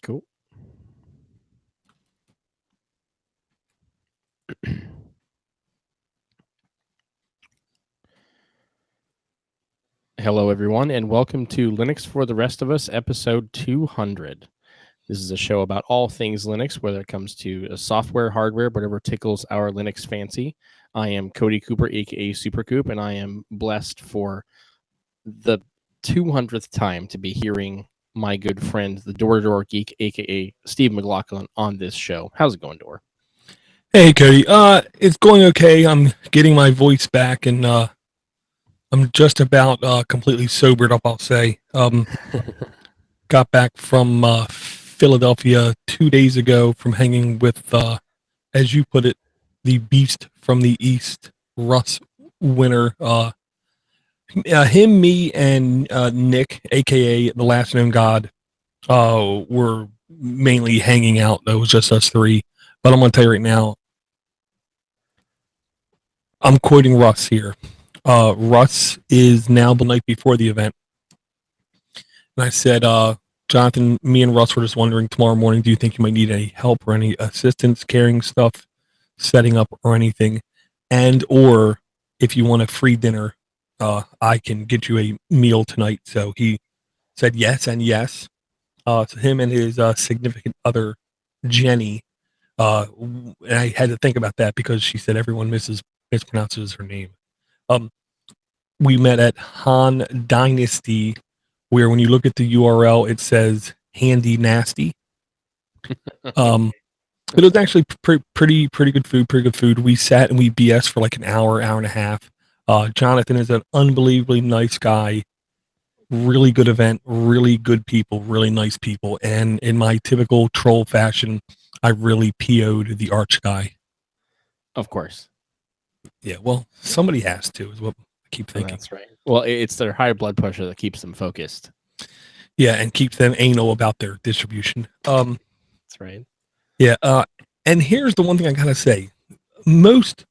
Cool. Hello, everyone, and welcome to Linux for the Rest of Us, episode 200. This is a show about all things Linux, whether it comes to software, hardware, whatever tickles our Linux fancy. I am Cody Cooper, aka Super Coop, and I am blessed for the 200th time to be hearing my good friend, the DoorToDoorGeek, aka Steve McLaughlin, on this show. How's it going, Door? Hey, Cody. It's going okay. I'm getting my voice back, and I'm just about completely sobered up, I'll say. Got back from Philadelphia 2 days ago from hanging with, as you put it, the beast from the East, Russ Winter. Him, me, and Nick, a.k.a. the last known God, were mainly hanging out. It was just us three. But I'm going to tell you right now, I'm quoting Russ here. Russ is now the night before the event. And I said, Jonathan, me and Russ were just wondering tomorrow morning, do you think you might need any help or any assistance carrying stuff, setting up or anything? And or if you want a free dinner, I can get you a meal tonight. So he said yes and yes. So him and his significant other, Jenny, and I had to think about that because she said everyone mispronounces her name. We met at Han Dynasty, where when you look at the URL, it says Handy Nasty. But it was actually pretty good food. We sat and we BS for like an hour and a half. Jonathan is an unbelievably nice guy. Really good event, really good people, really nice people. And in my typical troll fashion, I really PO'd the arch guy. Of course. Yeah, well, somebody has to, is what I keep thinking. That's right. Well, it's their high blood pressure that keeps them focused. Yeah, and keeps them anal about their distribution. That's right. Yeah, and here's the one thing I gotta say. Most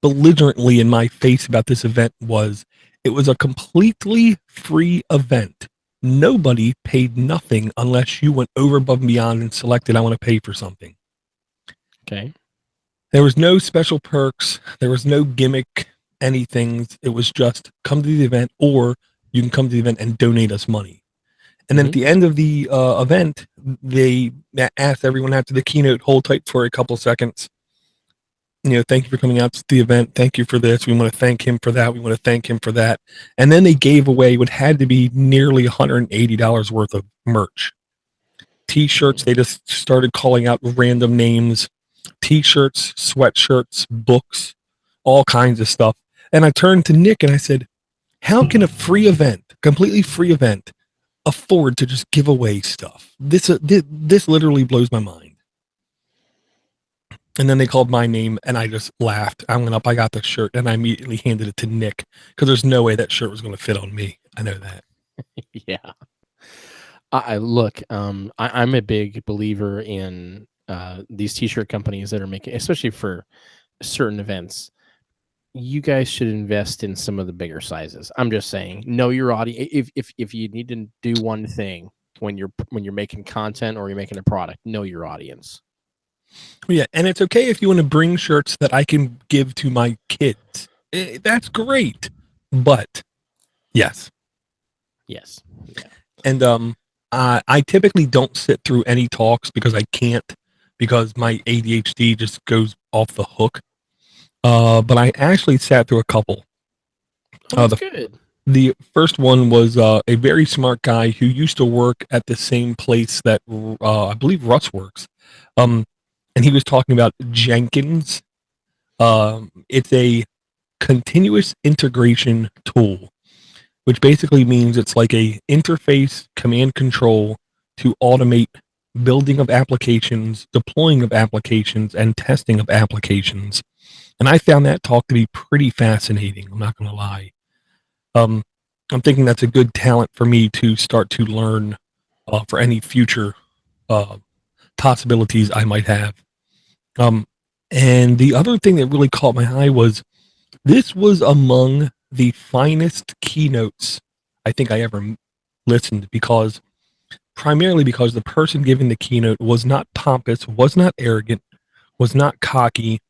belligerently in my face about this event was it was a completely free event. Nobody paid nothing unless you went over above and beyond and selected, I want to pay for something. Okay. There was no special perks. There was no gimmick, anything. It was just come to the event, or you can come to the event and donate us money. And then at the end of the event, they asked everyone after the keynote, hold tight for a couple seconds. You know, thank you for coming out to the event. Thank you for this. We want to thank him for that. We want to thank him for that. And then they gave away what had to be nearly $180 worth of merch. T-shirts, they just started calling out random names. T-shirts, sweatshirts, books, all kinds of stuff. And I turned to Nick and I said, how can a free event, completely free event, afford to just give away stuff? This literally blows my mind. And then they called my name and I just laughed. I went up, I got the shirt, and I immediately handed it to Nick because there's no way that shirt was going to fit on me. I know that. Yeah. Look, I'm a big believer in these t-shirt companies that are making, especially for certain events. You guys should invest in some of the bigger sizes. I'm just saying, know your audience. If you need to do one thing when you're making content or you're making a product, know your audience. Yeah, and it's okay if you want to bring shirts that I can give to my kids. That's great. But yes. Yeah. And I typically don't sit through any talks because I can't, because my ADHD just goes off the hook. But I actually sat through a couple. That's good. The first one was a very smart guy who used to work at the same place that I believe Russ works. And he was talking about Jenkins. It's a continuous integration tool, which basically means it's like a interface command control to automate building of applications, deploying of applications, and testing of applications. And I found that talk to be pretty fascinating. I'm not going to lie. I'm thinking that's a good talent for me to start to learn for any future possibilities I might have. And the other thing that really caught my eye was this was among the finest keynotes I think I ever listened, because primarily because the person giving the keynote was not pompous, was not arrogant, was not cocky,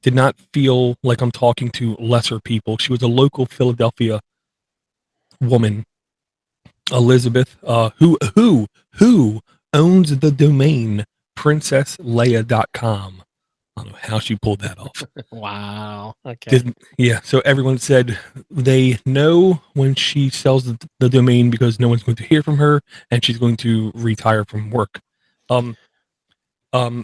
did not feel like I'm talking to lesser people. She was a local Philadelphia woman, Elizabeth, who owns the domain princessleia.com. I don't know how she pulled that off. Wow. Okay. Yeah, so everyone said they know when she sells the domain because no one's going to hear from her and she's going to retire from work.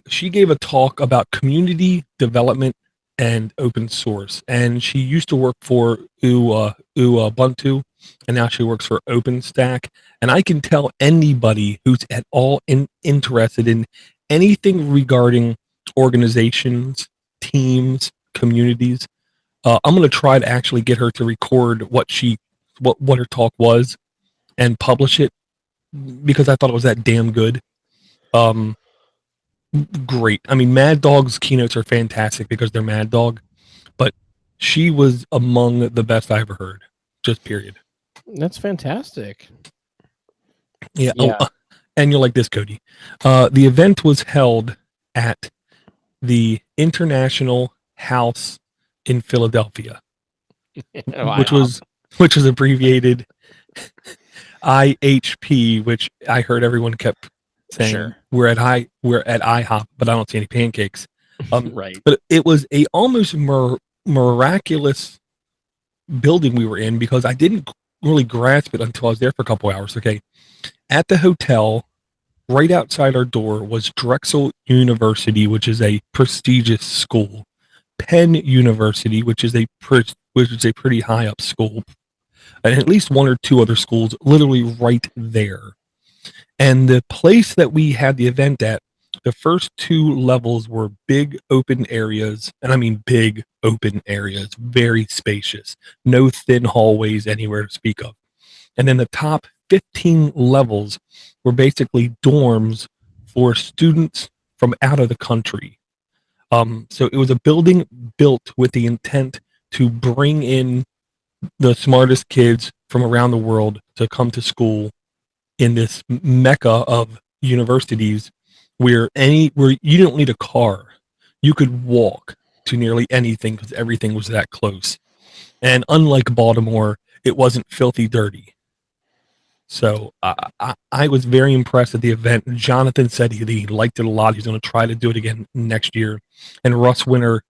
She gave a talk about community development and open source, and she used to work for Ubuntu, and now she works for OpenStack. And I can tell anybody who's at all interested in anything regarding organizations, teams, communities. I'm going to try to actually get her to record what her talk was and publish it because I thought it was that damn good. Great. I mean, Mad Dog's keynotes are fantastic because they're Mad Dog, but she was among the best I ever heard. Just period. That's fantastic. Yeah. Yeah. And you're like this, Cody. The event was held at the International House in Philadelphia, which was abbreviated IHP, which I heard everyone kept saying. Sure. We're at IHOP, but I don't see any pancakes. Right. But it was a almost miraculous building we were in because I didn't really grasp it until I was there for a couple hours. Okay. At the hotel, right outside our door was Drexel University, which is a prestigious school. Penn University, which is a pretty high up school, and at least one or two other schools literally right there. And the place that we had the event at, the first two levels were big open areas, and I mean big open areas, very spacious, no thin hallways anywhere to speak of. And then the top 15 levels were basically dorms for students from out of the country. So it was a building built with the intent to bring in the smartest kids from around the world to come to school in this mecca of universities where you don't need a car. You could walk to nearly anything because everything was that close. And unlike Baltimore, it wasn't filthy dirty. So I was very impressed at the event. Jonathan said he liked it a lot. He's going to try to do it again next year. And Russ Winter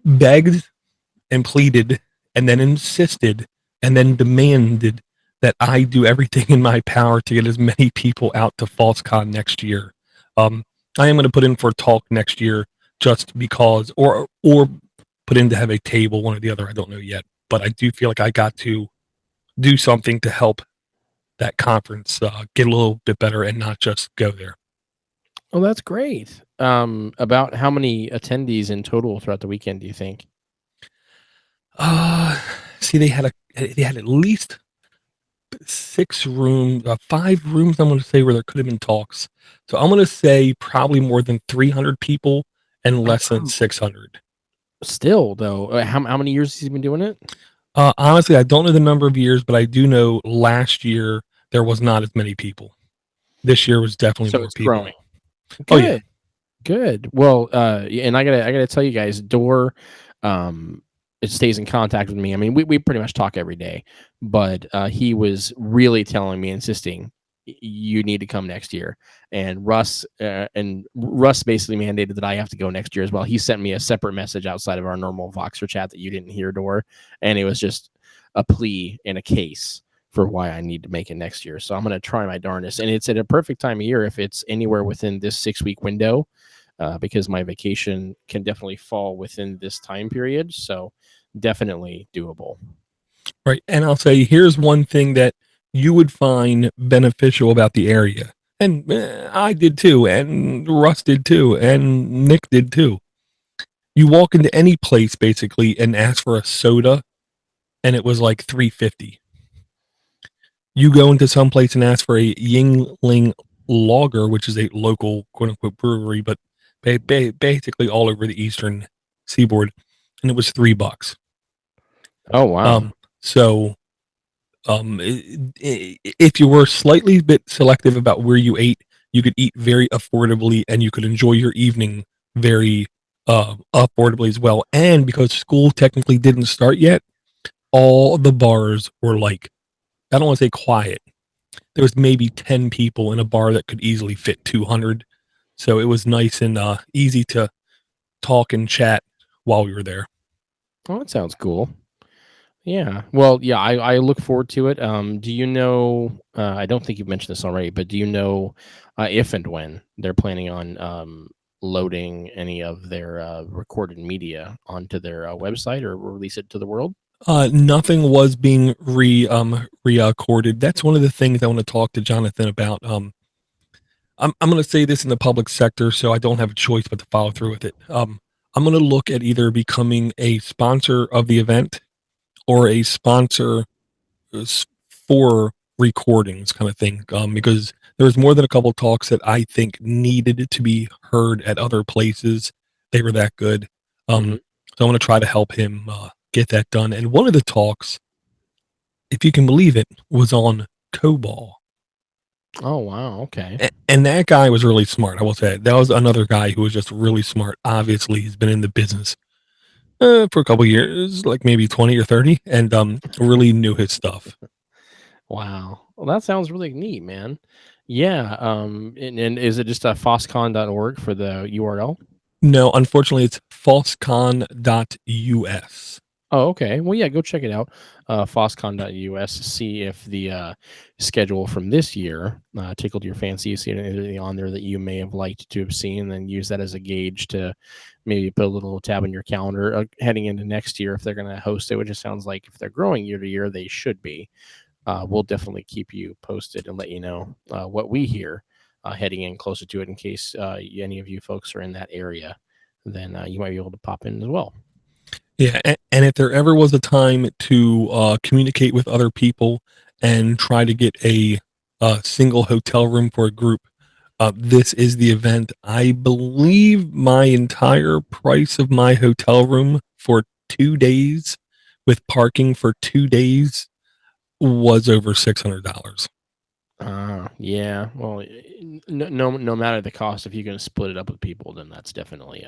begged and pleaded and then insisted and then demanded that I do everything in my power to get as many people out to FalseCon next year. I am going to put in for a talk next year just because, or put in to have a table, one or the other. I don't know yet, but I do feel like I got to do something to help that conference get a little bit better and not just go there. Oh, that's great. About how many attendees in total throughout the weekend do you think? See, they had at least 5 rooms, I'm going to say, where there could have been talks. So I'm going to say probably more than 300 people and less than 600. Still, though, how many years has he been doing it? Honestly, I don't know the number of years, but I do know last year there was not as many people. This year was definitely more people. Growing. Good. Oh yeah. Good. Well, and I gotta tell you guys, Door, it stays in contact with me. I mean, we pretty much talk every day, but he was really telling me, insisting, you need to come next year. And Russ basically mandated that I have to go next year as well. He sent me a separate message outside of our normal Voxer chat that you didn't hear, Door, and it was just a plea and a case for why I need to make it next year. So I'm going to try my darndest, and it's at a perfect time of year if it's anywhere within this 6-week window, because my vacation can definitely fall within this time period. So definitely doable. Right. And I'll say, here's one thing that you would find beneficial about the area. And I did too. And Russ did too. And Nick did too. You walk into any place basically and ask for a soda and it was like $3.50. You go into some place and ask for a Yingling lager, which is a local quote unquote brewery, but basically all over the eastern seaboard, and it was $3. Oh wow! So If you were slightly bit selective about where you ate, you could eat very affordably and you could enjoy your evening very affordably as well. And because school technically didn't start yet, all the bars were like, I don't want to say quiet. There was maybe 10 people in a bar that could easily fit 200. So it was nice and easy to talk and chat while we were there. Oh, that sounds cool. Yeah. Well, yeah, I look forward to it. Do you know, I don't think you've mentioned this already, but do you know if and when they're planning on loading any of their recorded media onto their website or release it to the world? Nothing was being recorded. That's one of the things I want to talk to Jonathan about. I'm going to say this in the public sector, so I don't have a choice but to follow through with it. I'm going to look at either becoming a sponsor of the event or a sponsor for recordings, kind of thing. Because there was more than a couple talks that I think needed to be heard at other places. They were that good. Hmm. So I'm going to try to help him get that done. And one of the talks, if you can believe it, was on COBOL. Oh, wow. Okay. And that guy was really smart. I will say that was another guy who was just really smart. Obviously, he's been in the business for a couple years, like maybe 20 or 30, and really knew his stuff. Wow. Well, that sounds really neat, man. Yeah. And is it just foscon.org for the URL? No, unfortunately, it's falsecon.us. Oh, okay. Well, yeah, go check it out. Foscon.us. See if the schedule from this year tickled your fancy. See anything on there that you may have liked to have seen, and then use that as a gauge to maybe put a little tab in your calendar heading into next year if they're going to host it, which it sounds like if they're growing year to year, they should be. We'll definitely keep you posted and let you know what we hear heading in closer to it in case any of you folks are in that area. Then you might be able to pop in as well. Yeah, and if there ever was a time to communicate with other people and try to get a single hotel room for a group, this is the event. I believe my entire price of my hotel room for 2 days with parking for 2 days was over $600. Yeah. Well, no matter the cost, if you're going to split it up with people, then that's definitely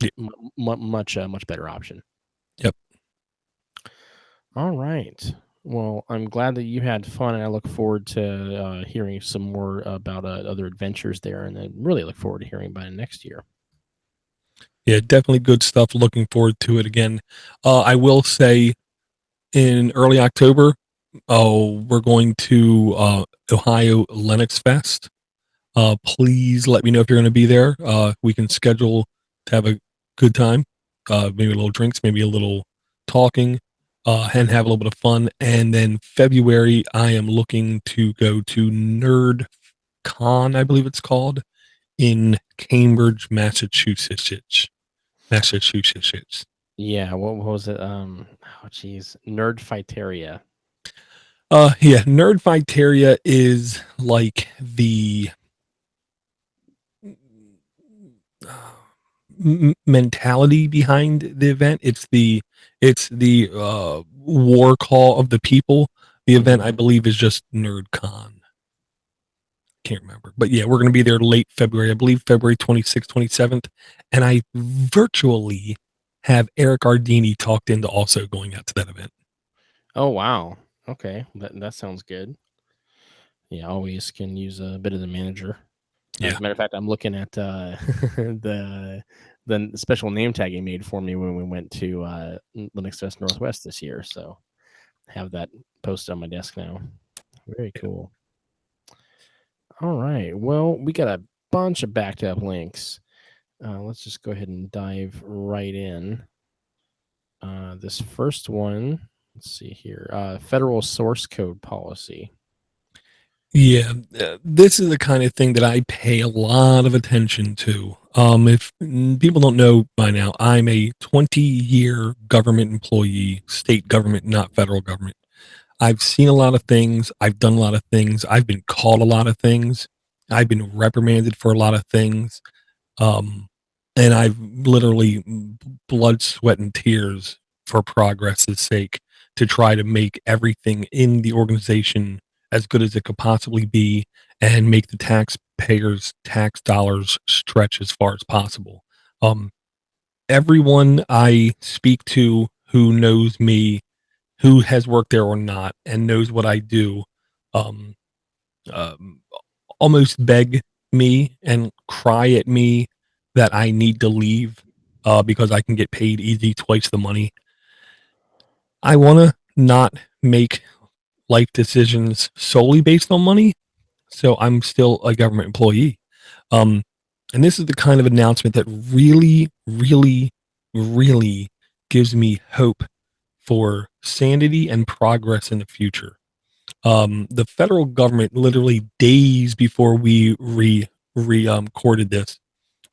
Y- much better option. Yep. All right. Well, I'm glad that you had fun, and I look forward to hearing some more about other adventures there, and I really look forward to hearing about it next year. Yeah, definitely good stuff. Looking forward to it again. I will say in early October, we're going to Ohio Linux Fest. Please let me know if you're going to be there. We can schedule to have a good time. Maybe a little drinks, maybe a little talking, and have a little bit of fun. And then February, I am looking to go to NerdCon, I believe it's called, in Cambridge, Massachusetts. Massachusetts. Yeah. What was it? Oh, geez, Nerdfighteria. Yeah, Nerdfighteria is like the mentality behind the event. It's the war call of the people. The event, I believe, is just NerdCon. Can't remember, but yeah, we're going to be there late February. I believe February 26th, 27th, and I virtually have Eric Ardini talked into also going out to that event. Oh, wow. Okay, that sounds good. Yeah, always can use a bit of the manager. As Yeah, a matter of fact, I'm looking at the special name tag he made for me when we went to Linux Fest Northwest this year. So I have that posted on my desk now. Very cool. All right. Well, we got a bunch of backed up links. Let's just go ahead and dive right in. This first one, let's see here. Federal source code policy. yeah. This is the kind of thing that I pay a lot of attention to. If people don't know by now, I'm a 20-year government employee, state government, not federal government. I've seen a lot of things. I've done a lot of things. I've been called a lot of things. I've been reprimanded for a lot of things. Um, and I've literally blood, sweat, and tears for progress's sake to try to make everything in the organization as good as it could possibly be and make the taxpayers' tax dollars stretch as far as possible. Everyone I speak to who knows me, who has worked there or not, and knows what I do, um, um, almost beg me and cry at me that I need to leave because I can get paid easy twice the money. I want to not make life decisions solely based on money, so I'm still a government employee. Um, and this is the kind of announcement that really, really, really gives me hope for sanity and progress in the future. The federal government, literally days before we recorded this,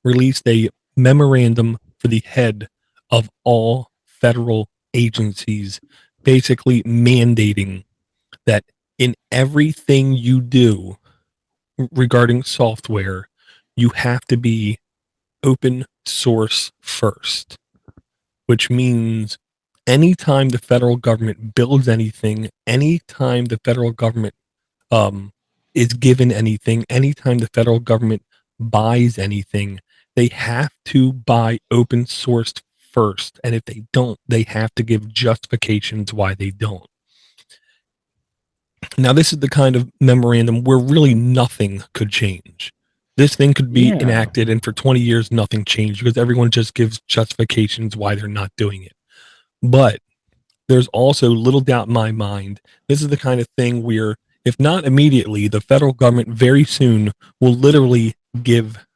released a memorandum for the head of all federal agencies, basically mandating that in everything you do regarding software, you have to be open source first, which means anytime the federal government builds anything, anytime the federal government is given anything, anytime the federal government buys anything, they have to buy open sourced first. And if they don't, they have to give justifications why they don't. Now, this is the kind of memorandum where really nothing could change. This thing could be enacted, and for 20 years, nothing changed because everyone just gives justifications why they're not doing it. But there's also little doubt in my mind, this is the kind of thing where, if not immediately, the federal government very soon will literally give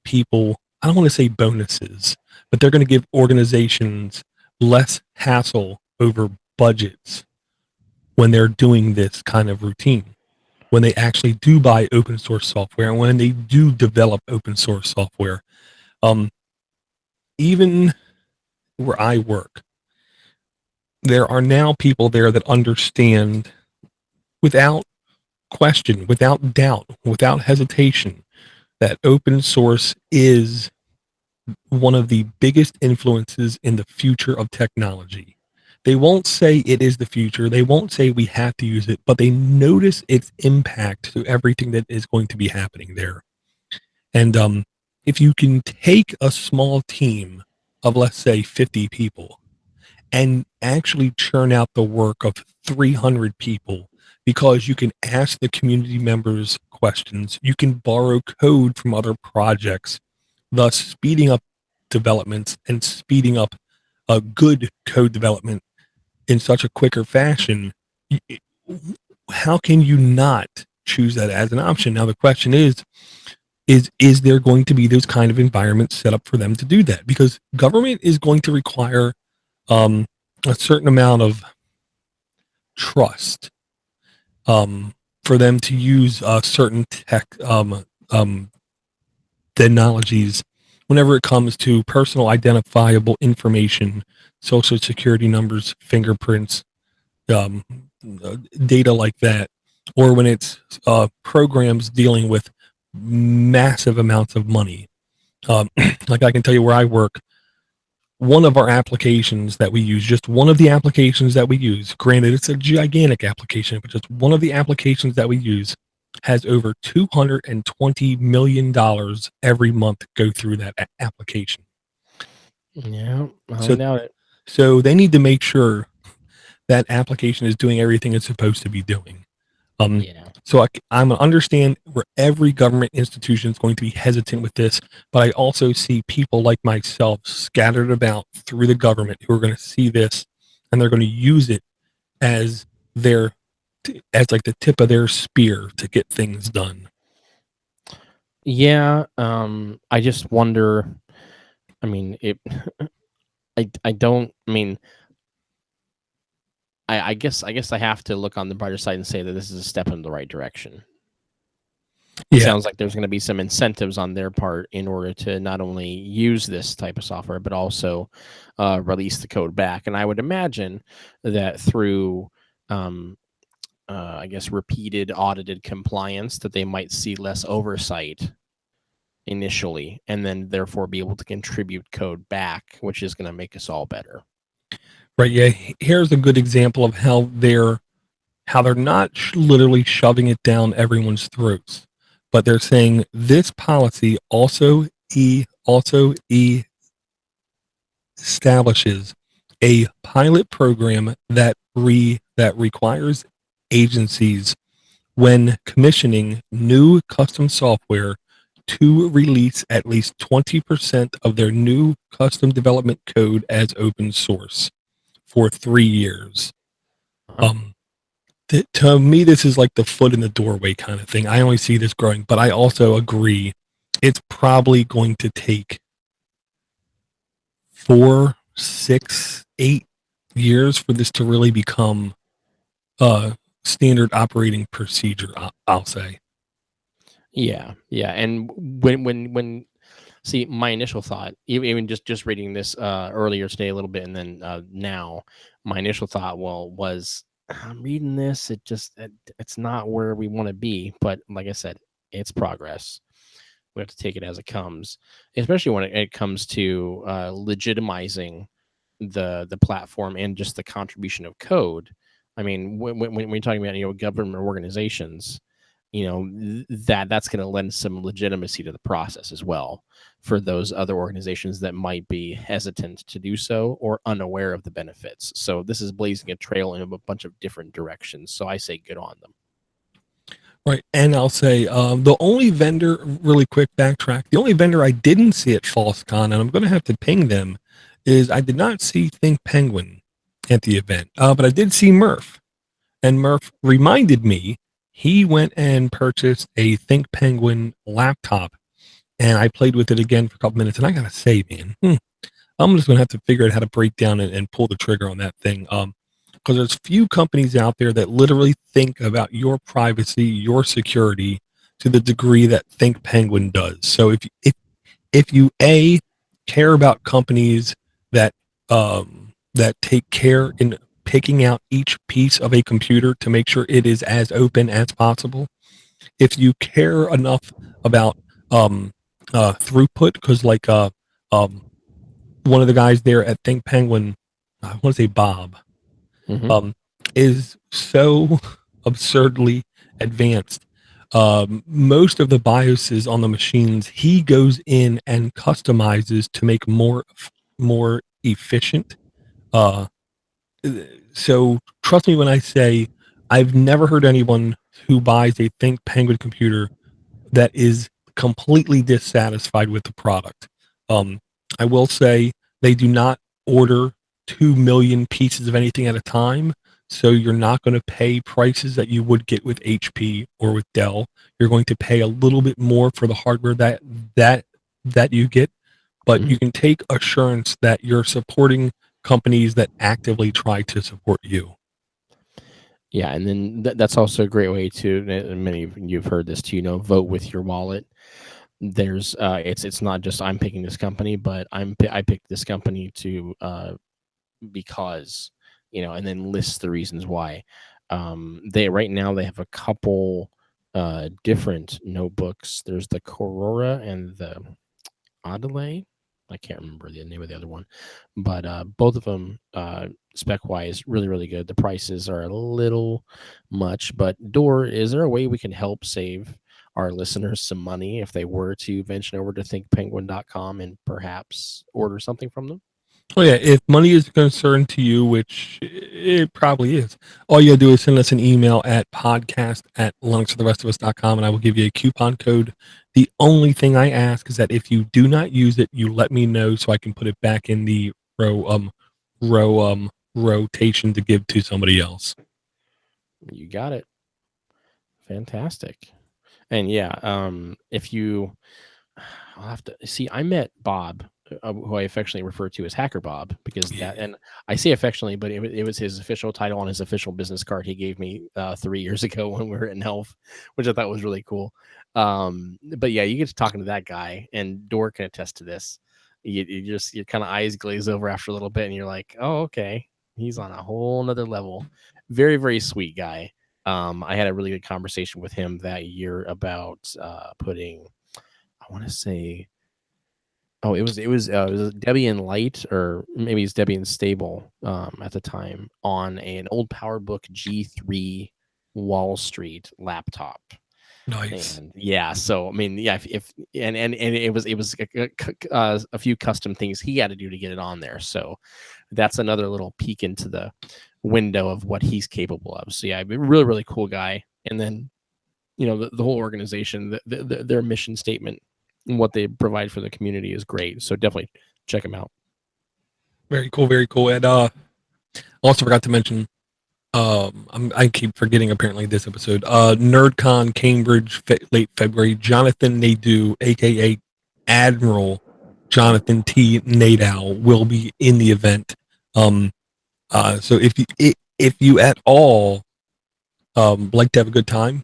people, I don't want to say bonuses, but they're going to give organizations less hassle over budgets when they're doing this kind of routine, when they actually do buy open source software and when they do develop open source software. Even where I work, there are now people there that understand without question, without doubt, without hesitation, that open source is one of the biggest influences in the future of technology. They won't say it is the future. They won't say we have to use it, but they notice its impact to everything that is going to be happening there. And if you can take a small team of, let's say, 50 people and actually churn out the work of 300 people, because you can ask the community members questions, you can borrow code from other projects, thus speeding up developments and speeding up a good code development in such a quicker fashion. How can you not choose that as an option? Now, the question is there going to be those kind of environments set up for them to do that? Because government is going to require a certain amount of trust for them to use certain tech technologies whenever it comes to personal identifiable information, social security numbers, fingerprints, data like that, or when it's programs dealing with massive amounts of money. Like I can tell you where I work, one of our applications that we use, just one of the applications that we use, granted it's a gigantic application, but just one of the applications that we use has over $220 million every month go through that application. Yeah, I doubt it. So they need to make sure that application is doing everything it's supposed to be doing. So I'm going to understand where every government institution is going to be hesitant with this, but I also see people like myself scattered about through the government who are going to see this and they're going to use it as like the tip of their spear to get things done. Yeah, I just wonder. I mean, I don't. I mean, I guess I have to look on the brighter side and say that this is a step in the right direction. It sounds like there's going to be some incentives on their part in order to not only use this type of software, but also release the code back. And I would imagine that through, I guess, repeated audited compliance, that they might see less oversight initially, and then therefore be able to contribute code back, which is going to make us all better. Right. Yeah. Here's a good example of how they're not literally shoving it down everyone's throats, but they're saying this policy also establishes a pilot program that requires agencies when commissioning new custom software to release at least 20% of their new custom development code as open source for 3 years. Uh-huh. To me, this is like the foot in the doorway kind of thing. I only see this growing, but I also agree it's probably going to take 4, 6, 8 years for this to really become a standard operating procedure. I'll say. Yeah, yeah. And when see, my initial thought, even just reading this earlier today a little bit, and then now, my initial thought, well, was I'm reading this. It's not where we want to be. But like I said, it's progress. We have to take it as it comes, especially when it comes to legitimizing the platform and just the contribution of code. I mean, when you're talking about government organizations, that's going to lend some legitimacy to the process as well for those other organizations that might be hesitant to do so or unaware of the benefits. So this is blazing a trail in a bunch of different directions. So I say good on them. Right. And I'll say the only vendor, really quick backtrack, the only vendor I didn't see at FalseCon, and I'm going to have to ping them, is I did not see Think Penguin at the event, but I did see Murph. And Murph reminded me he went and purchased a Think Penguin laptop, and I played with it again for a couple minutes. And I got to say, man, I'm just going to have to figure out how to break down and pull the trigger on that thing. Because there's few companies out there that literally think about your privacy, your security to the degree that Think Penguin does. So if you care about companies that that take care in picking out each piece of a computer to make sure it is as open as possible, if you care enough about throughput, because like one of the guys there at Think Penguin, I want to say Bob, Mm-hmm. is so absurdly advanced. Most of the BIOSes on the machines he goes in and customizes to make more efficient. Uh, so trust me when I say I've never heard anyone who buys a Think Penguin computer that is completely dissatisfied with the product. I will say they do not order 2 million pieces of anything at a time. So you're not going to pay prices that you would get with HP or with Dell. You're going to pay a little bit more for the hardware that you get, but Mm-hmm. you can take assurance that you're supporting companies that actively try to support you. Yeah, and then that's also a great way to. And many of you've heard this too. Vote with your wallet. There's it's not just I'm picking this company, but I picked this company to because and then list the reasons why. They right now they have a couple different notebooks. There's the Corora and the Adelaide. I can't remember the name of the other one, but both of them spec wise really really good. The prices are a little much, but Door, is there a way we can help save our listeners some money if they were to venture over to thinkpenguin.com and perhaps order something from them? Oh yeah, if money is a concern to you, which it probably is, all you gotta do is send us an email at podcast@linuxfortherestofus.com and I will give you a coupon code. The only thing I ask is that if you do not use it, you let me know so I can put it back in the rotation to give to somebody else. You got it. Fantastic. And yeah, if you, I'll have to see. I met Bob, who I affectionately refer to as Hacker Bob, because that, and I say affectionately, but it was his official title on his official business card he gave me 3 years ago when we were in health, which I thought was really cool. But yeah, you get to talking to that guy, and Dor can attest to this. Your kind of eyes glaze over after a little bit, and you're like, oh, okay, he's on a whole nother level. Very, very sweet guy. I had a really good conversation with him that year about putting, I want to say, Oh, it was Debian Light, or maybe it's Debian Stable at the time, on an old PowerBook G3 Wall Street laptop. Nice. And yeah, so I mean, yeah, if and it was a few custom things he had to do to get it on there. So that's another little peek into the window of what he's capable of. So yeah, really, really cool guy. And then, you know, the whole organization, their mission statement and what they provide for the community is great. So definitely check them out. Very cool, very cool. And also forgot to mention, I keep forgetting apparently this episode. NerdCon Cambridge, late February. Jonathan Nadeau, aka Admiral Jonathan T. Nadeau, will be in the event. So if you at all like to have a good time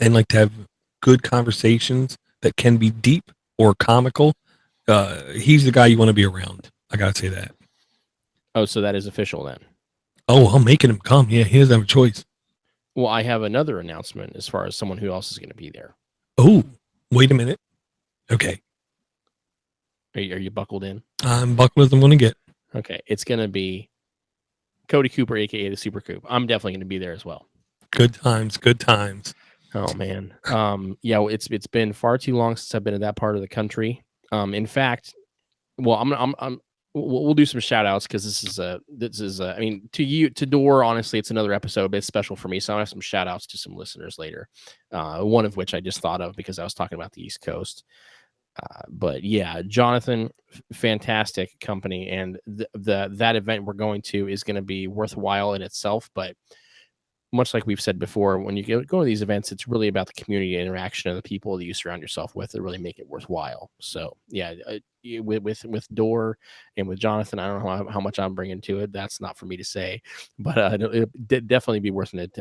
and like to have good conversations that can be deep or comical, he's the guy you want to be around. I gotta say that. Oh, so that is official then. Oh, I'm making him come. Yeah, he doesn't have a choice. Well, I have another announcement as far as someone who else is going to be there. Oh, wait a minute. Okay. Are you buckled in? I'm buckled as I'm going to get. Okay. It's going to be Cody Cooper, aka the Super Coop. I'm definitely going to be there as well. Good times, good times. Oh man. Yeah, well, it's been far too long since I've been in that part of the country. In fact, well, we'll do some shout outs because this is I mean, to Door, honestly, it's another episode, but it's special for me. So I have some shout outs to some listeners later. One of which I just thought of because I was talking about the East Coast. But yeah, Jonathan, fantastic company, and that event we're going to is going to be worthwhile in itself. But much like we've said before, when you go to these events, it's really about the community interaction of the people that you surround yourself with that really make it worthwhile. So yeah, with Door and with Jonathan, I don't know how much I'm bringing to it. That's not for me to say, but it'll definitely be worth it.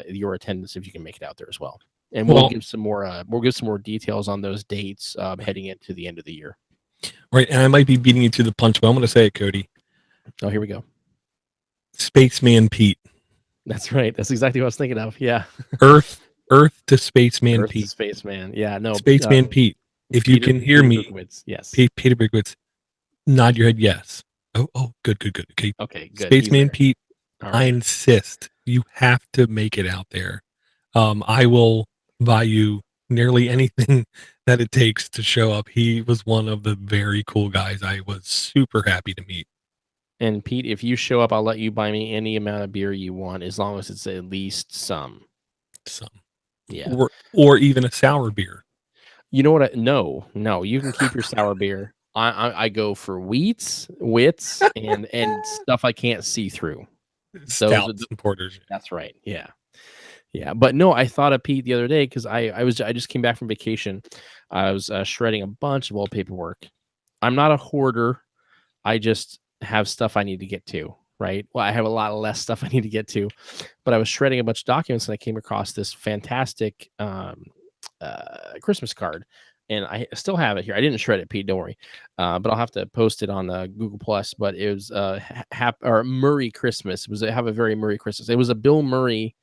Your attendance if you can make it out there as well. And we'll give some more details on those dates heading into the end of the year. Right, and I might be beating you to the punch, but I'm going to say it, Cody. Oh, here we go. Spaceman Pete. That's right. That's exactly what I was thinking of. Yeah. Earth to Spaceman Pete. Spaceman. Yeah. No. Spaceman Pete. If you can hear me, Berkowitz, yes. Peter Berkowitz, nod your head yes. Oh, good. Okay. Okay, good. Spaceman Pete, right. I insist you have to make it out there. I will buy you nearly anything that it takes to show up. He was one of the very cool guys I was super happy to meet. And Pete, if you show up, I'll let you buy me any amount of beer you want, as long as it's at least some. Yeah. Or even a sour beer. You know what? No, you can keep your sour beer. I go for wits, and stuff I can't see through. Stouts and porters. That's right. Yeah. But no, I thought of Pete the other day because I just came back from vacation. I was shredding a bunch of old paperwork. I'm not a hoarder. I just have stuff I need to get to, right? Well, I have a lot less stuff I need to get to, but I was shredding a bunch of documents and I came across this fantastic Christmas card, and I still have it here. I didn't shred it, Pete, don't worry, but I'll have to post it on Google Plus. But it was Murray Christmas. Have a very Murray Christmas. It was a Bill Murray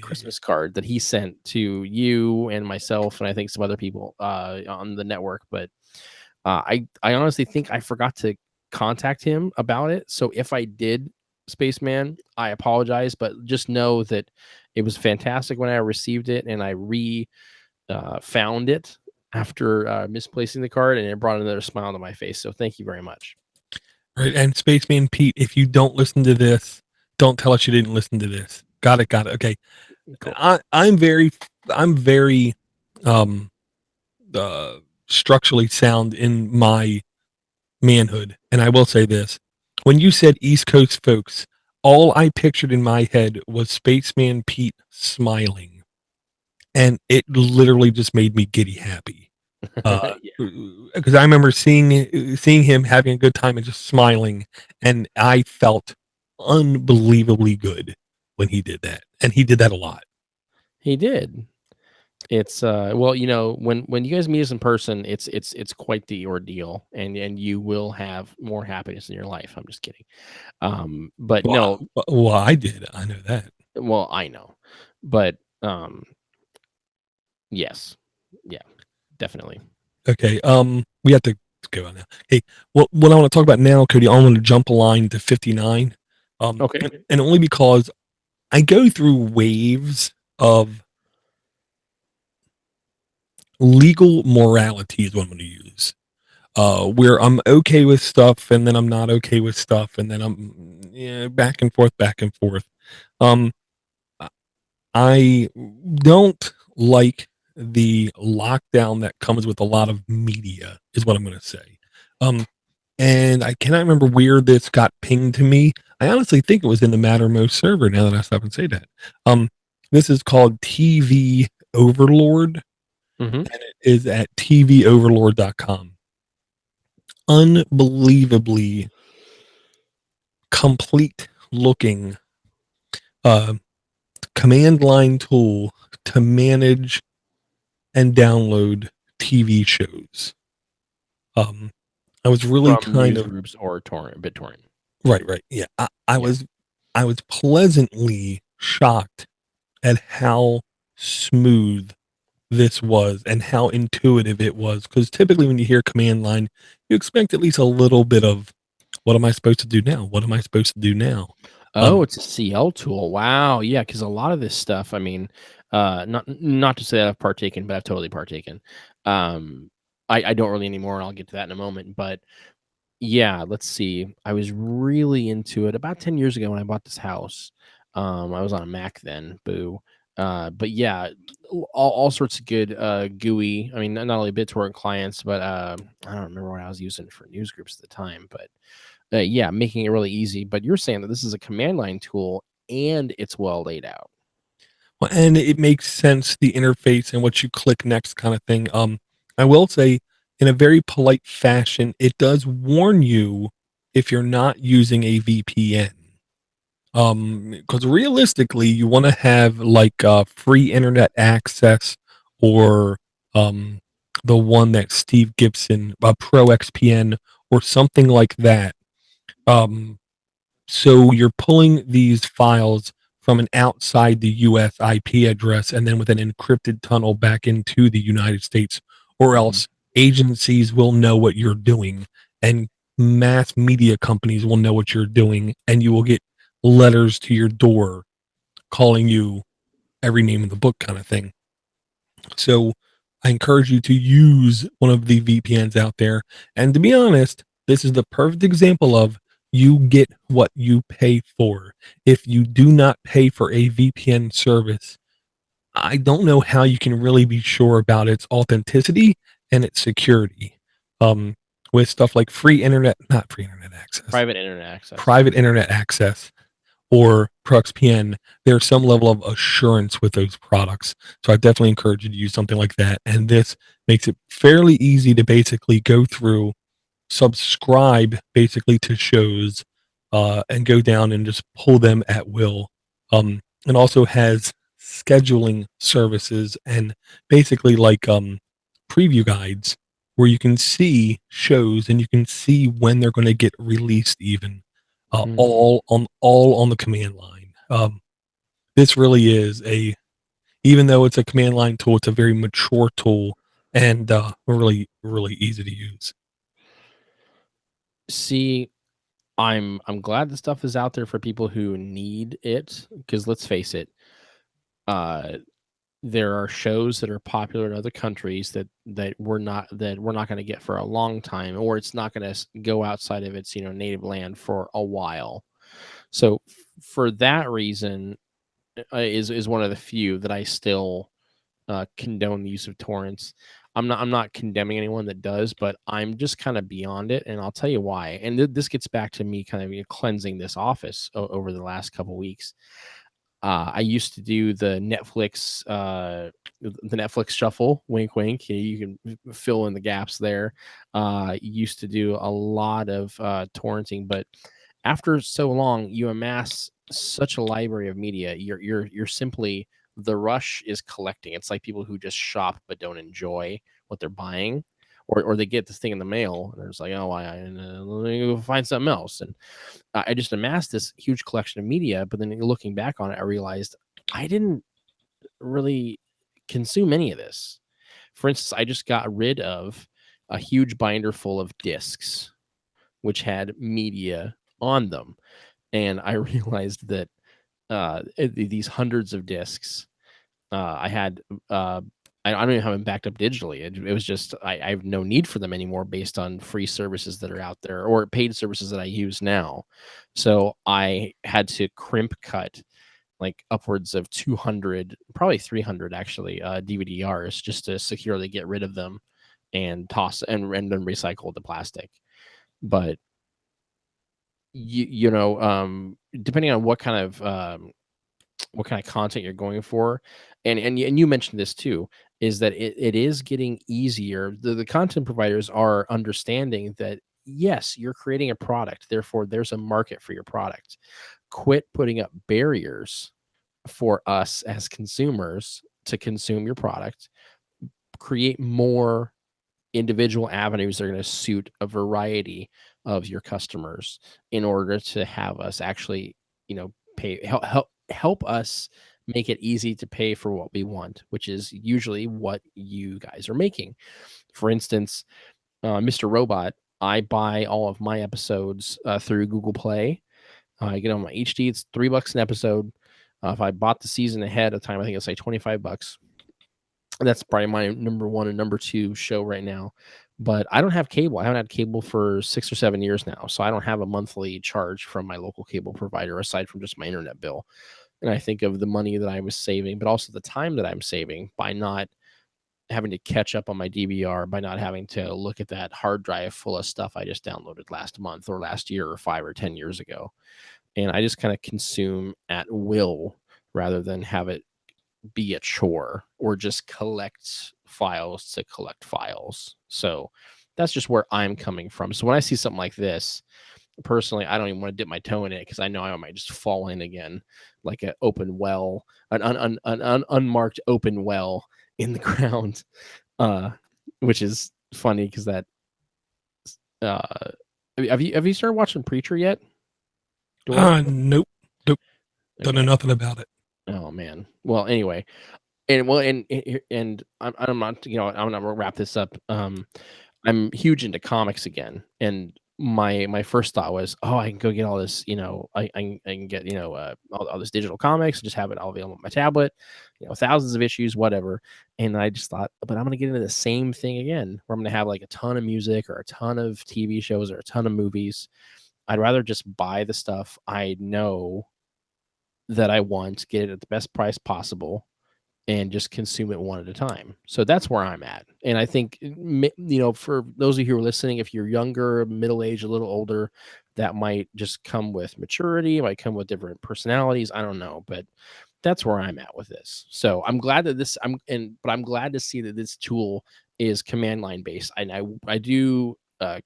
Christmas card that he sent to you and myself, and I think some other people on the network. But I honestly think I forgot to contact him about it. So if I did, Spaceman, I apologize, but just know that it was fantastic when I received it, and I found it after misplacing the card, and it brought another smile to my face. So thank you very much. Right, and Spaceman Pete, if you don't listen to this, don't tell us you didn't listen to this. Got it. Okay, cool. I'm very structurally sound in my manhood, and I will say this: when you said East Coast folks, all I pictured in my head was Spaceman Pete smiling, and it literally just made me giddy happy. Because I remember seeing him having a good time and just smiling, and I felt unbelievably good when he did that, and he did that a lot. He did. It's well, you know, when you guys meet us in person, it's quite the ordeal, and you will have more happiness in your life. I'm just kidding. But no. Well, I did. I know that. Well, I know, but yes, yeah, definitely. Okay. We have to go on now. Hey, what I want to talk about now, Cody, I want to jump a line to 59. Okay. And only because I go through waves of legal morality is what I'm going to use. Where I'm okay with stuff and then I'm not okay with stuff and then I'm back and forth, back and forth. Um, I don't like the lockdown that comes with a lot of media, is what I'm going to say. And I cannot remember where this got pinged to me. I honestly think it was in the Mattermost server now that I stop and say that. This is called TV Overlord, Mm-hmm. and it is at tvoverlord.com. Unbelievably complete looking command line tool to manage and download TV shows. I was really From kind of newsgroups or BitTorrent. right. Yeah, I was pleasantly shocked at how smooth this was and how intuitive it was. Because typically, when you hear command line, you expect at least a little bit of what am I supposed to do now? What am I supposed to do now? Oh, it's a CL tool. Wow. Yeah, because a lot of this stuff, I mean, not to say that I've partaken, but I've totally partaken. I don't really anymore, and I'll get to that in a moment. But yeah, let's see. I was really into it about 10 years ago when I bought this house. I was on a Mac then, boo. But yeah, all sorts of good GUI. I mean, not only BitTorrent clients, but I don't remember what I was using for newsgroups at the time, but yeah, making it really easy. But you're saying that this is a command line tool and it's well laid out. Well, and it makes sense, the interface and what you click next kind of thing. I will say, in a very polite fashion, it does warn you if you're not using a VPN. Because realistically, you want to have like free internet access or um, the one that Steve Gibson, Pro XPN, or something like that. Um, so you're pulling these files from an outside the US IP address and then with an encrypted tunnel back into the United States, or else agencies will know what you're doing and mass media companies will know what you're doing, and you will get letters to your door calling you every name in the book kind of thing. So I encourage you to use one of the VPNs out there. And to be honest, this is the perfect example of you get what you pay for. If you do not pay for a VPN service, I don't know how you can really be sure about its authenticity and its security. With stuff like not free internet access, private internet access, or ProXPN, there's some level of assurance with those products. So I definitely encourage you to use something like that. And this makes it fairly easy to basically go through, subscribe basically to shows, and go down and just pull them at will. It also has scheduling services and basically like preview guides where you can see shows and you can see when they're going to get released even. All on the command line. This really is even though it's a command line tool, it's a very mature tool and really easy to use. See, I'm glad the stuff is out there for people who need it, because let's face it, uh, there are shows that are popular in other countries that we're not going to get for a long time, or it's not going to go outside of its native land for a while. So for that reason, is one of the few that I still condone the use of torrents. I'm not condemning anyone that does, but I'm just kind of beyond it, and I'll tell you why. And this gets back to me kind of cleansing this office over the last couple weeks. I used to do the Netflix shuffle, wink, wink. You can fill in the gaps there. Used to do a lot of torrenting, but after so long, you amass such a library of media. You're simply, the rush is collecting. It's like people who just shop but don't enjoy what they're buying, or they get this thing in the mail and they're just like, oh, let me go find something else. And I just amassed this huge collection of media, but then looking back on it, I realized I didn't really consume any of this. For instance, I just got rid of a huge binder full of discs, which had media on them. And I realized that these hundreds of discs, I had, I don't even have them backed up digitally. It was just, I have no need for them anymore based on free services that are out there or paid services that I use now. So I had to crimp cut like upwards of 200, probably 300 actually, DVD-Rs just to securely get rid of them and toss and then recycle the plastic. But depending on what kind of content you're going for, and you mentioned this too, is that it is getting easier. The content providers are understanding that yes, you're creating a product, therefore there's a market for your product. Quit putting up barriers for us as consumers to consume your product. Create more individual avenues that are going to suit a variety of your customers in order to have us actually, pay help us make it easy to pay for what we want, which is usually what you guys are making. For instance, Mr. Robot, I buy all of my episodes through Google Play. I get on my HD. It's $3 an episode. If I bought the season ahead of time, I think it's like $25. That's probably my number one and number two show right now. But I don't have cable. I haven't had cable for 6 or 7 years now. So I don't have a monthly charge from my local cable provider aside from just my internet bill. And I think of the money that I was saving, but also the time that I'm saving by not having to catch up on my DVR, by not having to look at that hard drive full of stuff I just downloaded last month or last year or 5 or 10 years ago. And I just kind of consume at will rather than have it be a chore or just collect files to collect files. So that's just where I'm coming from. So when I see something like this, personally, I don't even want to dip my toe in it because I know I might just fall in again, like an open well, an unmarked open well in the ground, which is funny because that. Have you started watching Preacher yet? Nope. Don't know nothing about it. Oh man. Well, anyway, and I'm not, I'm not gonna wrap this up. I'm huge into comics again, and my first thought was, oh, I can go get all this, I can get, all this digital comics, just have it all available on my tablet, thousands of issues, whatever. And I just thought, but I'm gonna get into the same thing again, where I'm gonna have like a ton of music or a ton of TV shows or a ton of movies. I'd rather just buy the stuff I know that I want, get it at the best price possible, and just consume it one at a time. So that's where I'm at. And I think, for those of you who are listening, if you're younger, middle-aged, a little older, that might just come with maturity, it might come with different personalities. I don't know, but that's where I'm at with this. So I'm glad that I'm glad to see that this tool is command line based. And I do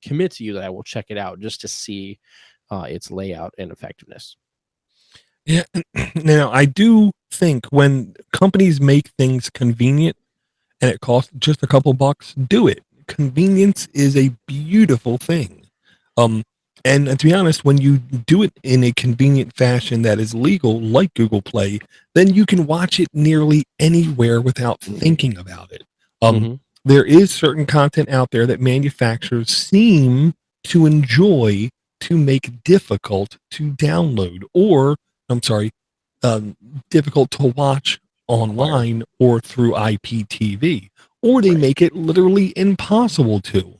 commit to you that I will check it out just to see its layout and effectiveness. Yeah. Now, I do think when companies make things convenient and it costs just a couple bucks, do it. Convenience is a beautiful thing. And to be honest, when you do it in a convenient fashion that is legal, like Google Play, then you can watch it nearly anywhere without thinking about it. There is certain content out there that manufacturers seem to enjoy to make difficult to download or difficult to watch online or through IPTV, or they make it literally impossible to.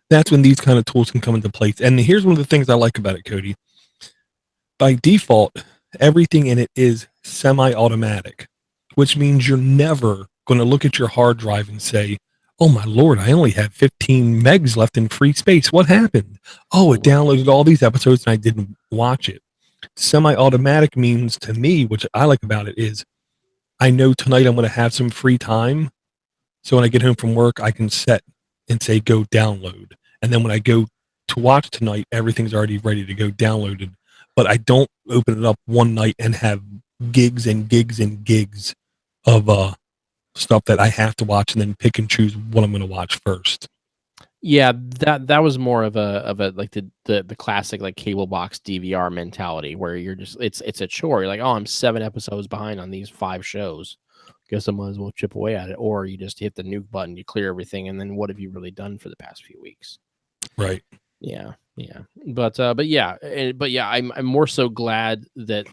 That's when these kind of tools can come into place. And here's one of the things I like about it, Cody. By default, everything in it is semi-automatic, which means you're never going to look at your hard drive and say, oh my Lord, I only have 15 megs left in free space. What happened? Oh, it downloaded all these episodes and I didn't watch it. Semi-automatic means to me, which I like about it, is I know tonight I'm going to have some free time. So when I get home from work, I can set and say, go download. And then when I go to watch tonight, everything's already ready to go downloaded. But I don't open it up one night and have gigs and gigs and gigs of stuff that I have to watch and then pick and choose what I'm going to watch first. Yeah, that was more of a like the classic like cable box DVR mentality where you're just it's a chore. You're like, oh, I'm 7 episodes behind on these 5 shows. guess I might as well chip away at it. Or you just hit the nuke button, you clear everything, and then what have you really done for the past few weeks? Right. Yeah, but yeah, I'm more so glad that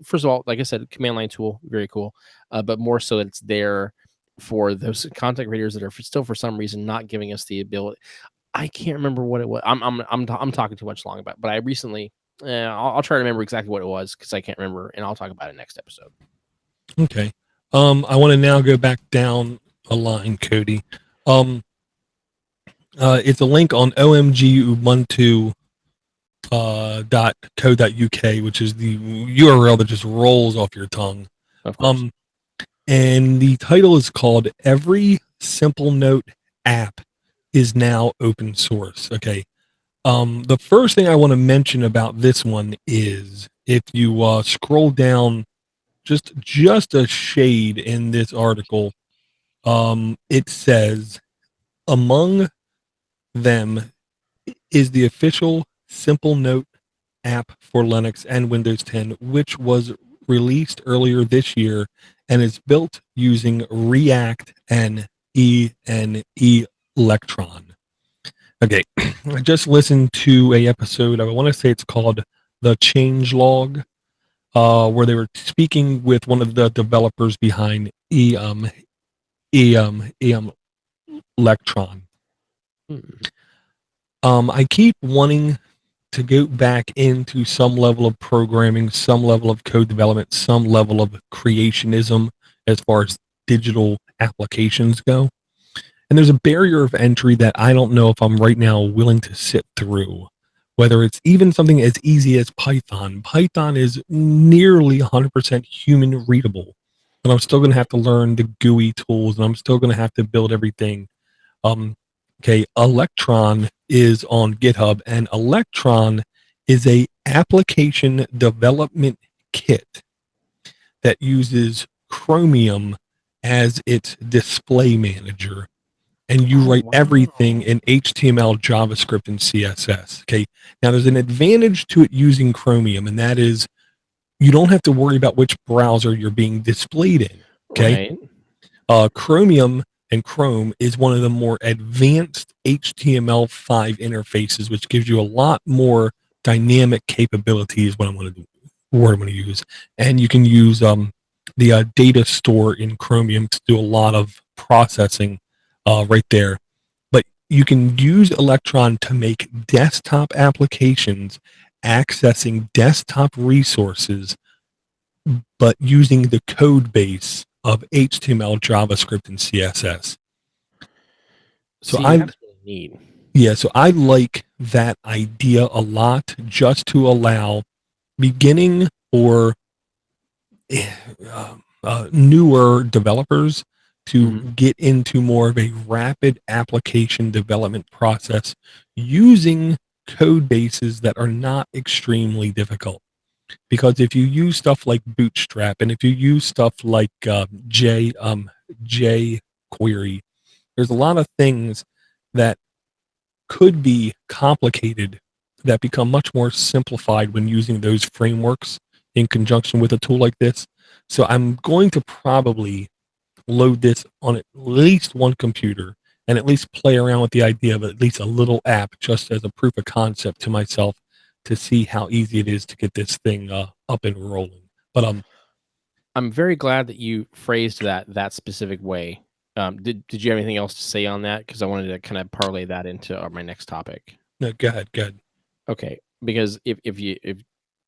first of all, like I said, command line tool, very cool, but more so that it's there for those content creators that are still for some reason not giving us the ability. I can't remember what it was. I'm talking too much long about, but I recently, I'll try to remember exactly what it was because I can't remember, and I'll talk about it next episode. Okay. I want to now go back down a line, Cody. It's a link on omgubuntu.co.uk, which is the URL that just rolls off your tongue. Of course. And the title is called "Every Simple Note App is Now Open Source." Okay. The first thing I want to mention about this one is if you scroll down just a shade in this article, it says among them is the official Simple Note app for Linux and Windows 10, which was released earlier this year and is built using React and Electron. Okay, I just listened to a episode. I want to say it's called The Changelog, where they were speaking with one of the developers behind Electron. I keep wanting to go back into some level of programming, some level of code development, some level of creationism as far as digital applications go. And there's a barrier of entry that I don't know if I'm right now willing to sit through, whether it's even something as easy as Python. Python is nearly 100% human readable, but I'm still going to have to learn the GUI tools, and I'm still going to have to build everything. Okay, Electron is on GitHub, and Electron is a application development kit that uses Chromium as its display manager. And you write everything in HTML, JavaScript, and CSS. Okay. Now there's an advantage to it using Chromium, and that is you don't have to worry about which browser you're being displayed in. Okay. Right. Chromium and Chrome is one of the more advanced HTML5 interfaces, which gives you a lot more dynamic capabilities. What I'm going to use, and you can use the data store in Chromium to do a lot of processing. Right there. But you can use Electron to make desktop applications accessing desktop resources, but using the code base of HTML, JavaScript, and CSS. So that's really neat. Yeah, so I like that idea a lot, just to allow beginning or newer developers to get into more of a rapid application development process using code bases that are not extremely difficult. Because if you use stuff like Bootstrap and if you use stuff like jQuery, there's a lot of things that could be complicated that become much more simplified when using those frameworks in conjunction with a tool like this. So I'm going to probably load this on at least one computer and at least play around with the idea of at least a little app just as a proof of concept to myself to see how easy it is to get this thing up and rolling. But I'm very glad that you phrased that specific way. Did you have anything else to say on that? Because I wanted to kind of parlay that into my next topic. No, go ahead. Okay, because if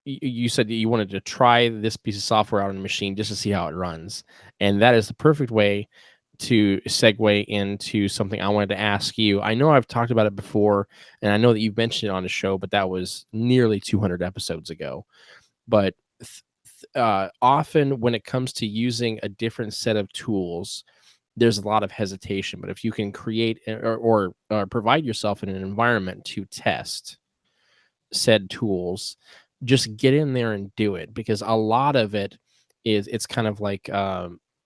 you said that you wanted to try this piece of software out on a machine just to see how it runs, and that is the perfect way to segue into something I wanted to ask you. I know I've talked about it before, and I know that you've mentioned it on the show, but that was nearly 200 episodes ago. But often when it comes to using a different set of tools, there's a lot of hesitation. But if you can create or provide yourself in an environment to test said tools, just get in there and do it, because a lot of it's kind of like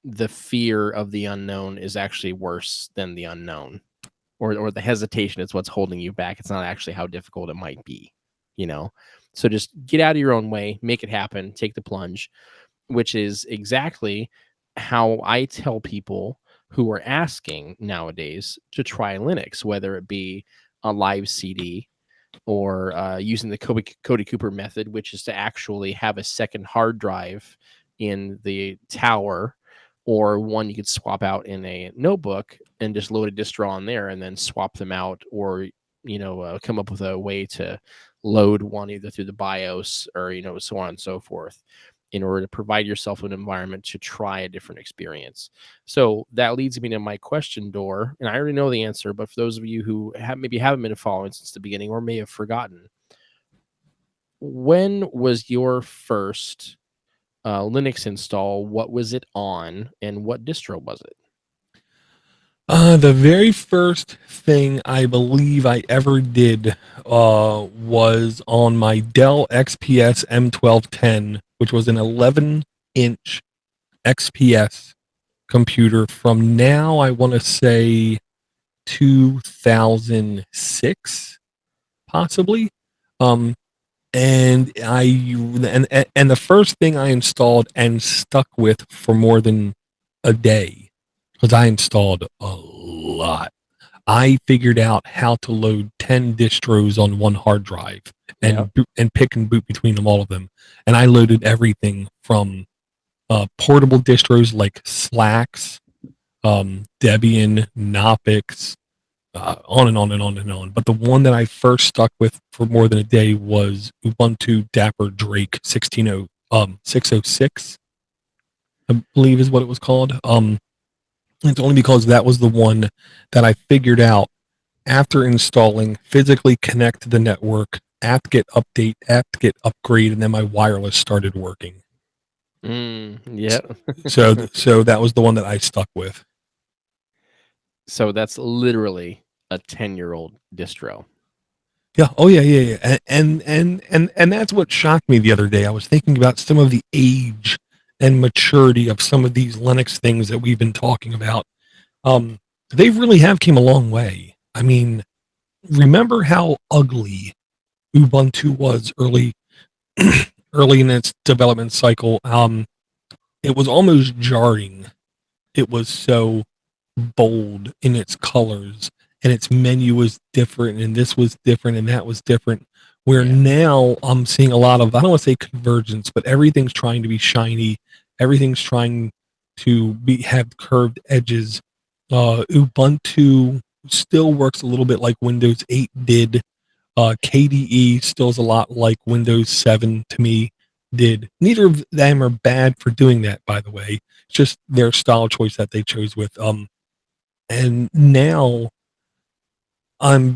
the fear of the unknown is actually worse than the unknown, or the hesitation is what's holding you back. It's not actually how difficult it might be, so just get out of your own way, make it happen, take the plunge, which is exactly how I tell people who are asking nowadays to try Linux, whether it be a live CD or using the Cody Cooper method, which is to actually have a second hard drive in the tower, or one you could swap out in a notebook and just load a distro on there and then swap them out, or come up with a way to load one either through the BIOS or so on and so forth, in order to provide yourself an environment to try a different experience. So that leads me to my question, Door, and I already know the answer, but for those of you who maybe haven't been following since the beginning or may have forgotten, when was your first Linux install? What was it on, and what distro was it? The very first thing I believe I ever did was on my Dell XPS M1210, which was an 11-inch XPS computer from now, I want to say 2006, possibly. Um, and and the first thing I installed and stuck with for more than a day, because I installed a lot. I figured out how to load 10 distros on one hard drive and pick and boot between them, all of them. And I loaded everything from portable distros like Slacks, Debian, Knoppix, on and on and on and on. But the one that I first stuck with for more than a day was Ubuntu Dapper Drake 606, I believe is what it was called. It's only because that was the one that I figured out after installing, physically connect to the network, apt-get update, apt-get upgrade, and then my wireless started working. Yeah. So that was the one that I stuck with. So that's literally a 10-year-old distro. Yeah. Oh yeah. And that's what shocked me the other day. I was thinking about some of the age and maturity of some of these Linux things that we've been talking about. They really have came a long way. I mean, remember how ugly Ubuntu was early in its development cycle. It was almost jarring. It was so bold in its colors, and its menu was different, and this was different, and that was different. Where now I'm seeing a lot of, I don't want to say convergence, but everything's trying to be shiny. Everything's trying to have curved edges. Ubuntu still works a little bit like Windows 8 did. KDE still is a lot like Windows 7 to me did. Neither of them are bad for doing that, by the way. It's just their style choice that they chose with. And now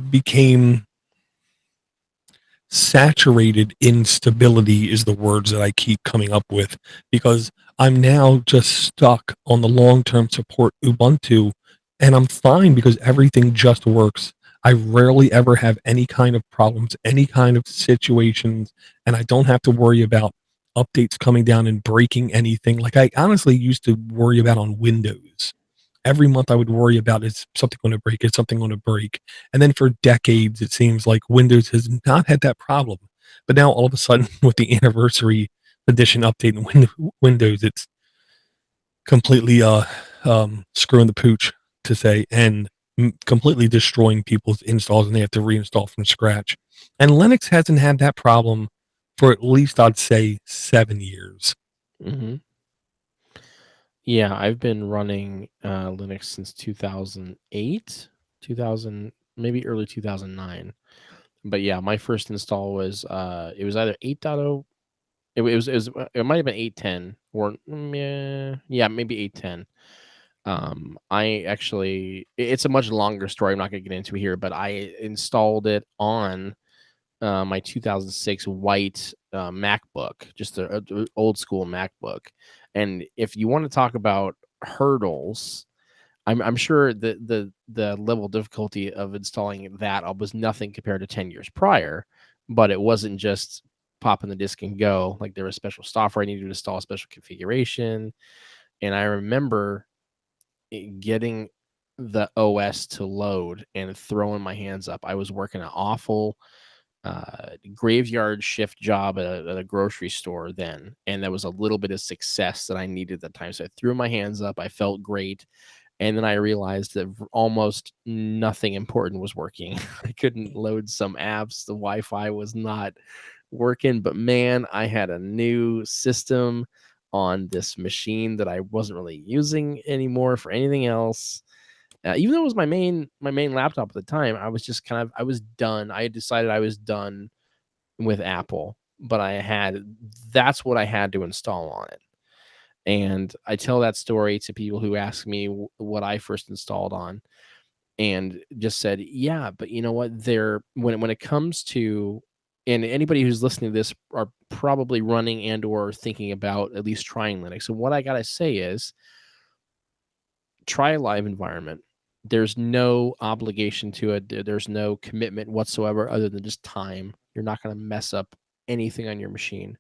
became saturated in stability is the words that I keep coming up with, because I'm now just stuck on the long-term support Ubuntu, and I'm fine because everything just works. I rarely ever have any kind of problems, any kind of situations, and I don't have to worry about updates coming down and breaking anything like I honestly used to worry about on Windows. Every month I would worry about, is something going to break? Is something going to break? And then for decades, it seems like Windows has not had that problem. But now all of a sudden, with the anniversary edition update in Windows, it's completely screwing the pooch, to say, and completely destroying people's installs, and they have to reinstall from scratch. And Linux hasn't had that problem for at least, I'd say, 7 years. Mm-hmm. Yeah, I've been running Linux since 2008, 2000, maybe early 2009. But yeah, my first install was it was either 8.0. It might have been 8.10 or yeah, maybe 8.10. I actually, it's a much longer story. I'm not going to get into here, but I installed it on my 2006 white MacBook, just a old school MacBook. And if you want to talk about hurdles, I'm sure the level of difficulty of installing that was nothing compared to 10 years prior, but it wasn't just pop in the disk and go. Like, there was special software I needed to install, special configuration. And I remember getting the OS to load and throwing my hands up. I was working an awful graveyard shift job at a grocery store then, and that was a little bit of success that I needed at the time. So I threw my hands up. I felt great. And then I realized that almost nothing important was working. I couldn't load some apps. The Wi-Fi was not working, but man, I had a new system on this machine that I wasn't really using anymore for anything else. Even though it was my main laptop at the time, I was just I was done. I had decided I was done with Apple, but that's what I had to install on it. And I tell that story to people who ask me what I first installed on, and just said, "Yeah, but you know what? When it comes to, and anybody who's listening to this are probably running and or thinking about at least trying Linux. So what I gotta say is, try a live environment. There's no obligation to it. There's no commitment whatsoever other than just time. You're not going to mess up anything on your machine.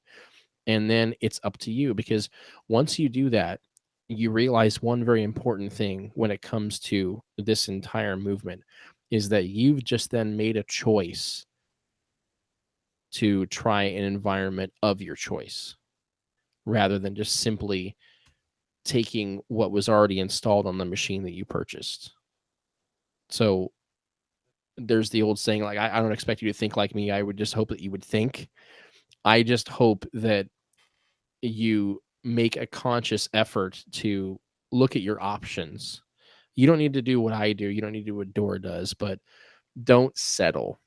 And then it's up to you, because once you do that, you realize one very important thing when it comes to this entire movement is that you've just then made a choice to try an environment of your choice rather than just simply taking what was already installed on the machine that you purchased. So there's the old saying, like, I don't expect you to think like me. I would just hope that you would think. I just hope that you make a conscious effort to look at your options. You don't need to do what I do. You don't need to do what Door does, but don't settle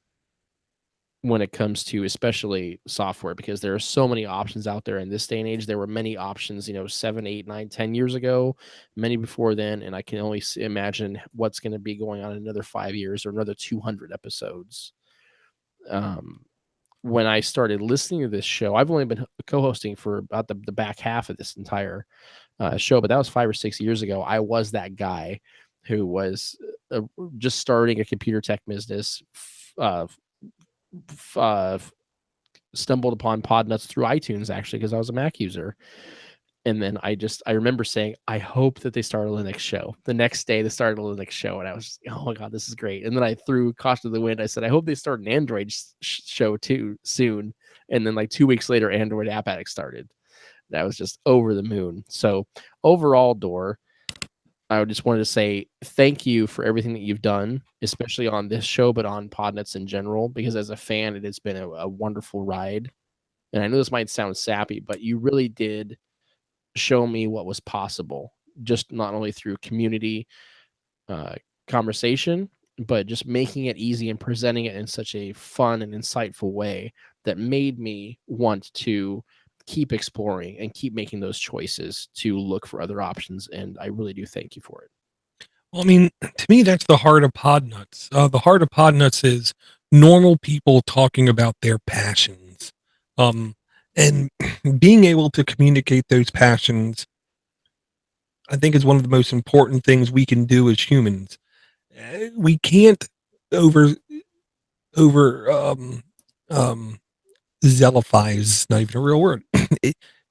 when it comes to especially software, because there are so many options out there in this day and age. There were many options, 7, 8, 9, 10 years ago, many before then, and I can only imagine what's going to be going on in another 5 years or another 200 episodes. When I started listening to this show, I've only been co-hosting for about the back half of this entire show, but that was 5 or 6 years ago. I was that guy who was just starting a computer tech business, stumbled upon Podnutz through iTunes, actually, because I was a Mac user. And then I remember saying, I hope that they start a Linux show. The next day they started a Linux show, and I was just, oh my God, this is great. And then I threw caution to the wind. I said, I hope they start an Android show too soon. And then like 2 weeks later, Android App Addict started. That was just over the moon. So overall, Door, I just wanted to say thank you for everything that you've done, especially on this show, but on Podnutz in general, because as a fan, it has been a wonderful ride. And I know this might sound sappy, but you really did show me what was possible, just not only through community conversation, but just making it easy and presenting it in such a fun and insightful way that made me want to keep exploring and keep making those choices to look for other options. And I really do thank you for it. Well, I mean, to me, that's the heart of Podnutz. The heart of Podnutz is normal people talking about their passions. And being able to communicate those passions, I think, is one of the most important things we can do as humans. We can't zealify is not even a real word.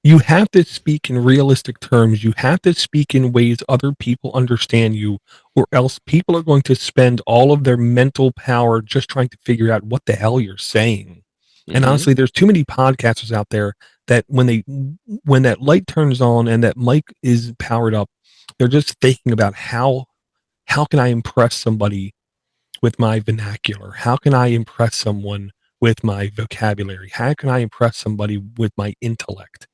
You have to speak in realistic terms. You have to speak in ways other people understand you, or else people are going to spend all of their mental power just trying to figure out what the hell you're saying. And honestly, there's too many podcasters out there that when that light turns on and that mic is powered up, they're just thinking about how can I impress somebody with my vernacular? How can I impress someone with my vocabulary? How can I impress somebody with my intellect?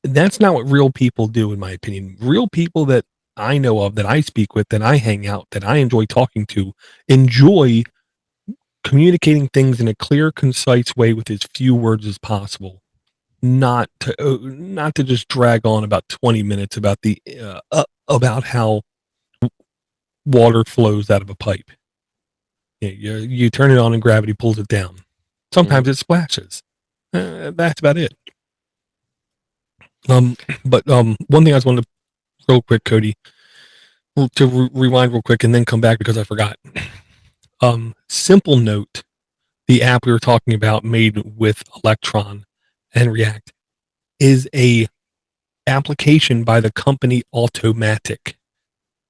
That's not what real people do, in my opinion. Real people that I know of, that I speak with, that I hang out, that I enjoy talking to, enjoy communicating things in a clear, concise way with as few words as possible. Not to just drag on about 20 minutes about how water flows out of a pipe. You turn it on and gravity pulls it down. Sometimes it splashes. That's about it. But one thing I just wanted to, real quick, Cody, to rewind real quick and then come back because I forgot. Simple Note, the app we were talking about, made with Electron and React, is a application by the company Automatic,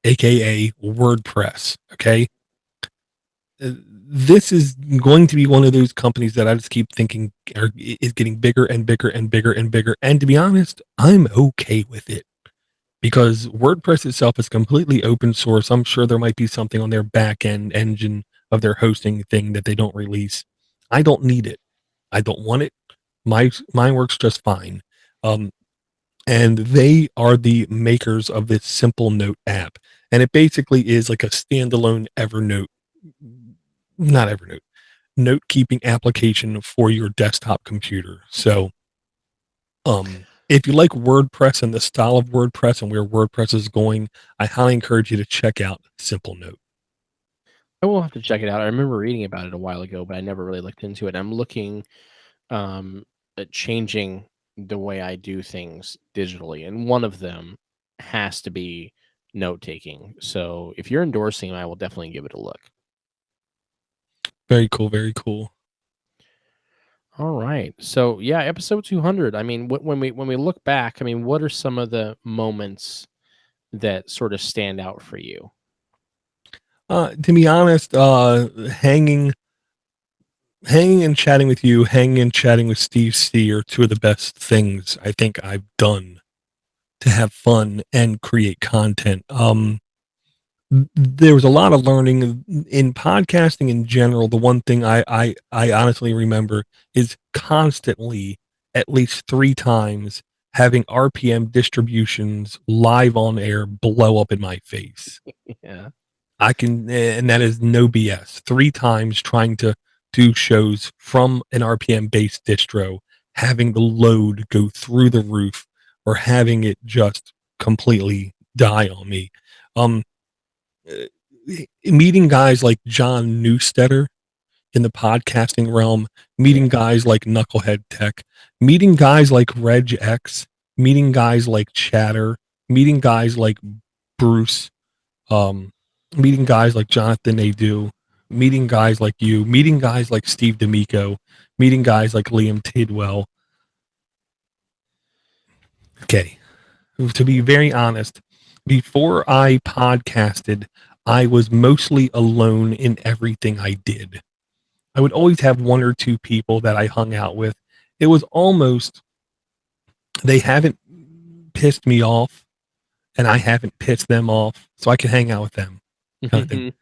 aka WordPress. Okay, this is going to be one of those companies that I just keep thinking is getting bigger and bigger and bigger and bigger. And to be honest, I'm okay with it because WordPress itself is completely open source. I'm sure there might be something on their back end engine of their hosting thing that they don't release. I don't need it. I don't want it. Mine works just fine. And they are the makers of this Simple Note app. And it basically is like a standalone Evernote, not Evernote, note keeping application for your desktop computer. So, if you like WordPress and the style of WordPress and where WordPress is going, I highly encourage you to check out Simple Note. I will have to check it out. I remember reading about it a while ago, but I never really looked into it. I'm looking at changing the way I do things digitally, and one of them has to be note taking. So if you're endorsing, I will definitely give it a look. Very cool. Very cool. All right. So yeah, episode 200. I mean, when we look back, I mean, what are some of the moments that sort of stand out for you? To be honest, hanging and chatting with you, hanging and chatting with Steve C are two of the best things I think I've done to have fun and create content. There was a lot of learning in podcasting in general. The one thing I honestly remember is constantly, at least 3 times, having RPM distributions live on air blow up in my face. Yeah. And that is no BS. 3 times trying to do shows from an RPM based distro, having the load go through the roof or having it just completely die on me. Meeting guys like John Newstetter in the podcasting realm, meeting guys like Knucklehead Tech, meeting guys like Reg X, meeting guys like Chatter, meeting guys like Bruce, meeting guys like Jonathan Adu, meeting guys like you, meeting guys like Steve D'Amico, meeting guys like Liam Tidwell. Okay. To be very honest, before I podcasted, I was mostly alone in everything I did. I would always have 1 or 2 people that I hung out with. It was almost, they haven't pissed me off and I haven't pissed them off, so I can hang out with them kind of thing.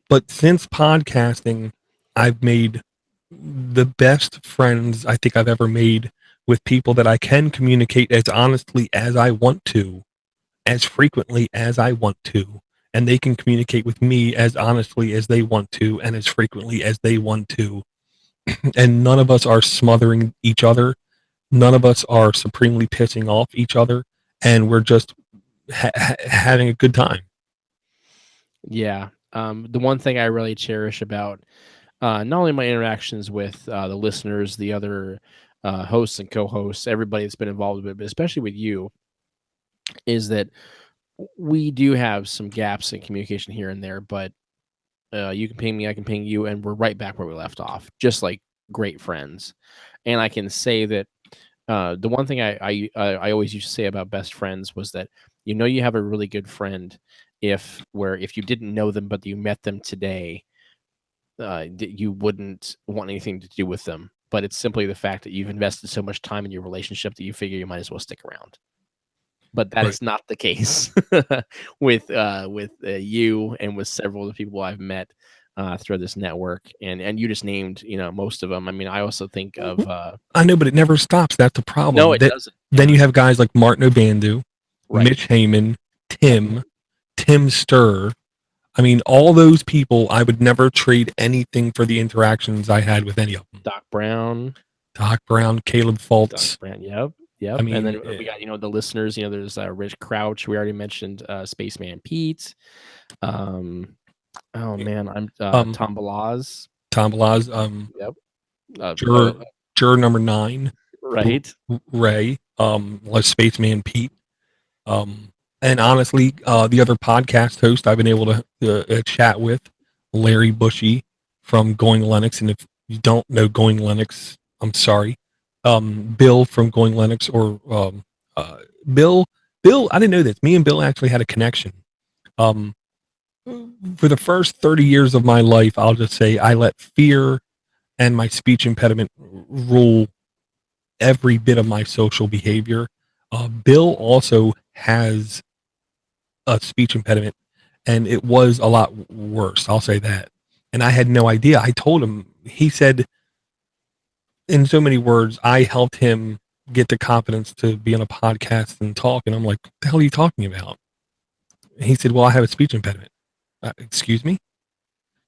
But since podcasting, I've made the best friends I think I've ever made with people that I can communicate as honestly as I want to, as frequently as I want to, and they can communicate with me as honestly as they want to and as frequently as they want to. And none of us are smothering each other. None of us are supremely pissing off each other, and we're just having a good time. Yeah. The one thing I really cherish about not only my interactions with the listeners, the other hosts and co-hosts, everybody that's been involved with it, but especially with you, is that we do have some gaps in communication here and there, but you can ping me, I can ping you, and we're right back where we left off, just like great friends. And I can say that the one thing I always used to say about best friends was that you have a really good friend if you didn't know them but you met them today, you wouldn't want anything to do with them. But it's simply the fact that you've invested so much time in your relationship that you figure you might as well stick around. But that is not the case with you and with several of the people I've met through this network, and you just named most of them. I mean, I also think of I know, but it never stops. That's the problem. No, it doesn't. Then you have guys like Martin Obandu, Right. Mitch Heyman, Tim Sturr. I mean, all those people, I would never trade anything for the interactions I had with any of them. Doc Brown, Caleb Fultz. Yep. I mean, and then we got the listeners. There's Rich Crouch. We already mentioned Spaceman Pete. Oh man, I'm Tom Balaz. Yep. Juror number 9. Right. Ray. Spaceman Pete. And honestly, the other podcast host I've been able to chat with, Larry Bushy from Going Linux. And if you don't know Going Linux, I'm sorry. Bill from Going Linux, or Bill, I didn't know this. Me and Bill actually had a connection. for the first 30 years of my life, I'll just say I let fear and my speech impediment rule every bit of my social behavior. Bill also has a speech impediment, and it was a lot worse. I'll say that. And I had no idea. I told him, he said, in so many words, I helped him get the confidence to be on a podcast and talk. And I'm like, what the hell are you talking about? And he said, well, I have a speech impediment. Excuse me?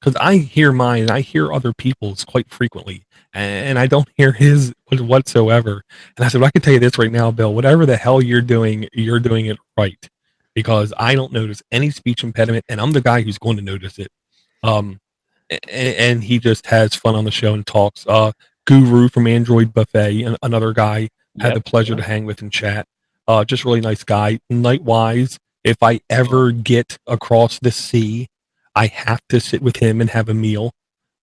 Because I hear mine and I hear other people's quite frequently, and I don't hear his whatsoever. And I said, well, I can tell you this right now, Bill, whatever the hell you're doing it right, because I don't notice any speech impediment, and I'm the guy who's going to notice it. And he just has fun on the show and talks. Guru from Android Buffet, another guy, had the pleasure to hang with and chat. Just really nice guy. Nightwise, if I ever get across the sea, I have to sit with him and have a meal.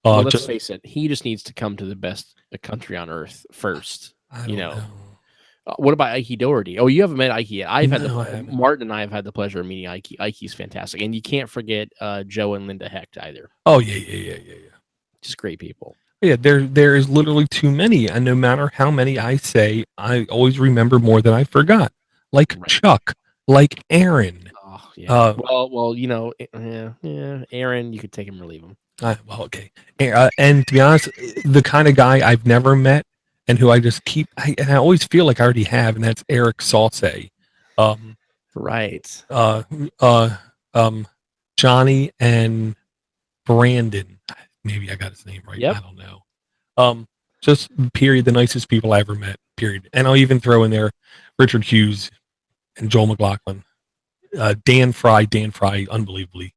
Well, let's face it, he just needs to come to the best country on earth first. You know. What about Ike Doherty? Oh, you haven't met Ike yet. Martin and I have had the pleasure of meeting Ike. Ike's fantastic. And you can't forget Joe and Linda Hecht either. Oh, yeah. Just great people. Yeah, there is literally too many. And no matter how many I say, I always remember more than I forgot. Like Chuck, like Aaron. Oh, yeah. Well, Aaron, you could take him or leave him. Well, okay. And to be honest, the kind of guy I've never met and who I just keep, and I always feel like I already have, and that's Eric Sauce. Right. Johnny and Brandon. Maybe I got his name right. Yep. I don't know. Just period, the nicest people I ever met, period. And I'll even throw in there Richard Hughes and Joel McLaughlin. Dan Fry, unbelievably.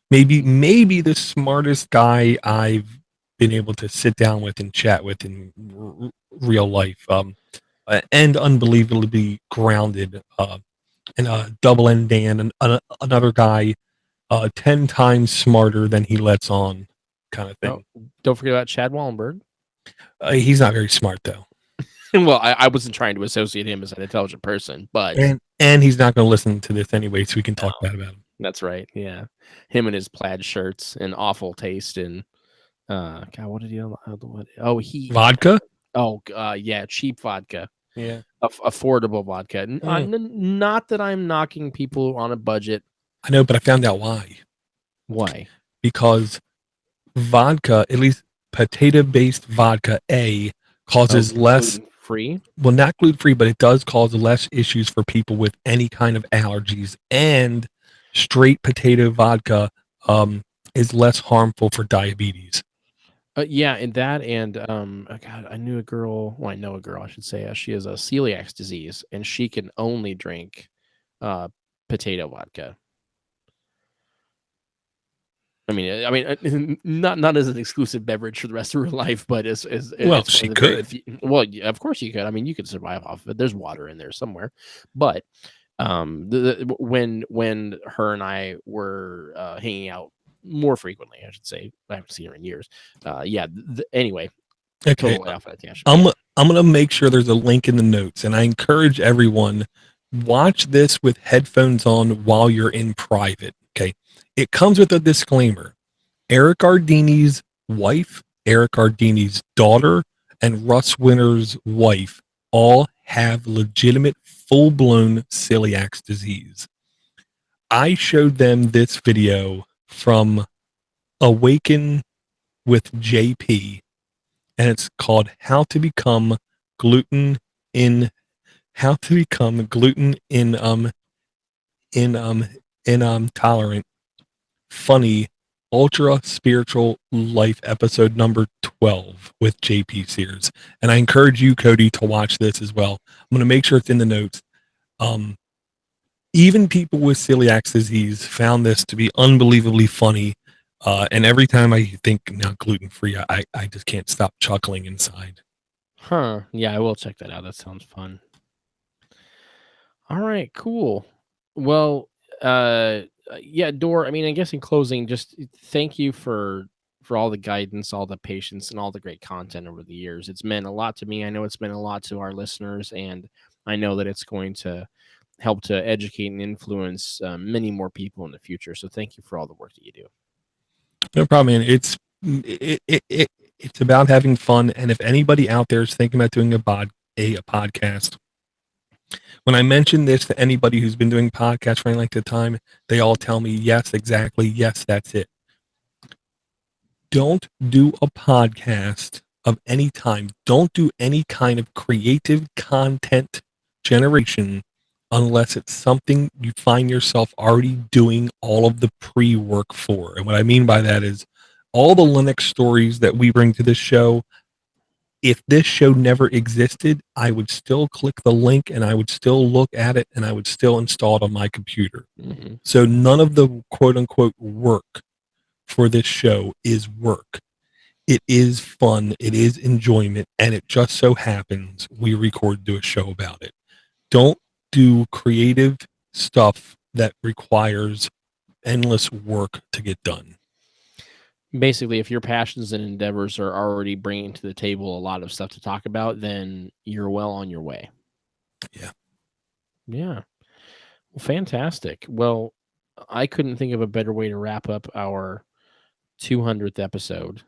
Maybe the smartest guy I've been able to sit down with and chat with in real life, and unbelievably grounded. And Double N Dan, and another guy, 10 times smarter than he lets on, kind of thing. Oh, don't forget about Chad Wallenberg. He's not very smart though. Well, I wasn't trying to associate him as an intelligent person, but and he's not going to listen to this anyway, so we can talk bad about him. That's right. Yeah, him and his plaid shirts and awful taste in God, what did he? Vodka. Yeah, cheap vodka. Yeah, affordable vodka. Not that I'm knocking people on a budget. I know, but I found out why. Why? Because vodka, at least potato-based vodka, causes less gluten-free. Well, not gluten-free, but it does cause less issues for people with any kind of allergies. And straight potato vodka is less harmful for diabetes. Yeah, and that, and God, I knew a girl. Well, I know a girl, I should say. She has a celiac disease, and she can only drink potato vodka. I mean, not as an exclusive beverage for the rest of her life, but as well, she could. Well, of course you could. I mean, you could survive off of it. There's water in there somewhere, but when her and I were hanging out more frequently, I should say, I haven't seen her in years. Anyway, okay. Totally off that tangent. I'm gonna make sure there's a link in the notes, and I encourage everyone, watch this with headphones on while you're in private. Okay. It comes with a disclaimer. Eric Ardini's wife, Eric Ardini's daughter, and Russ Winter's wife all have legitimate full-blown celiac disease. I showed them this video from Awaken with JP, and it's called How to Become Gluten Tolerant, Funny, Ultra Spiritual Life, episode number 12 with JP Sears. And I encourage you, Cody, to watch this as well. I'm going to make sure it's in the notes. Even people with celiac disease found this to be unbelievably funny. And every time I think now gluten-free, I just can't stop chuckling inside. Huh. Yeah, I will check that out. That sounds fun. All right, cool. Well, yeah, Dor, I mean, I guess in closing, just thank you for all the guidance, all the patience, and all the great content over the years. It's meant a lot to me. I know it's meant a lot to our listeners, and I know that it's going to help to educate and influence many more people in the future. So thank you for all the work that you do. No problem, man. It's about having fun, and if anybody out there is thinking about doing a podcast, when I mention this to anybody who's been doing podcasts for any length of time, they all tell me, yes, exactly, yes, that's it. Don't do a podcast of any time. Don't do any kind of creative content generation unless it's something you find yourself already doing all of the pre-work for. And what I mean by that is all the Linux stories that we bring to this show. If this show never existed, I would still click the link and I would still look at it and I would still install it on my computer. Mm-hmm. So none of the quote unquote work for this show is work. It is fun, it is enjoyment, and it just so happens we do a show about it. Don't do creative stuff that requires endless work to get done. Basically, if your passions and endeavors are already bringing to the table a lot of stuff to talk about, then you're well on your way. Yeah. Well, fantastic. Well, I couldn't think of a better way to wrap up our 200th episode.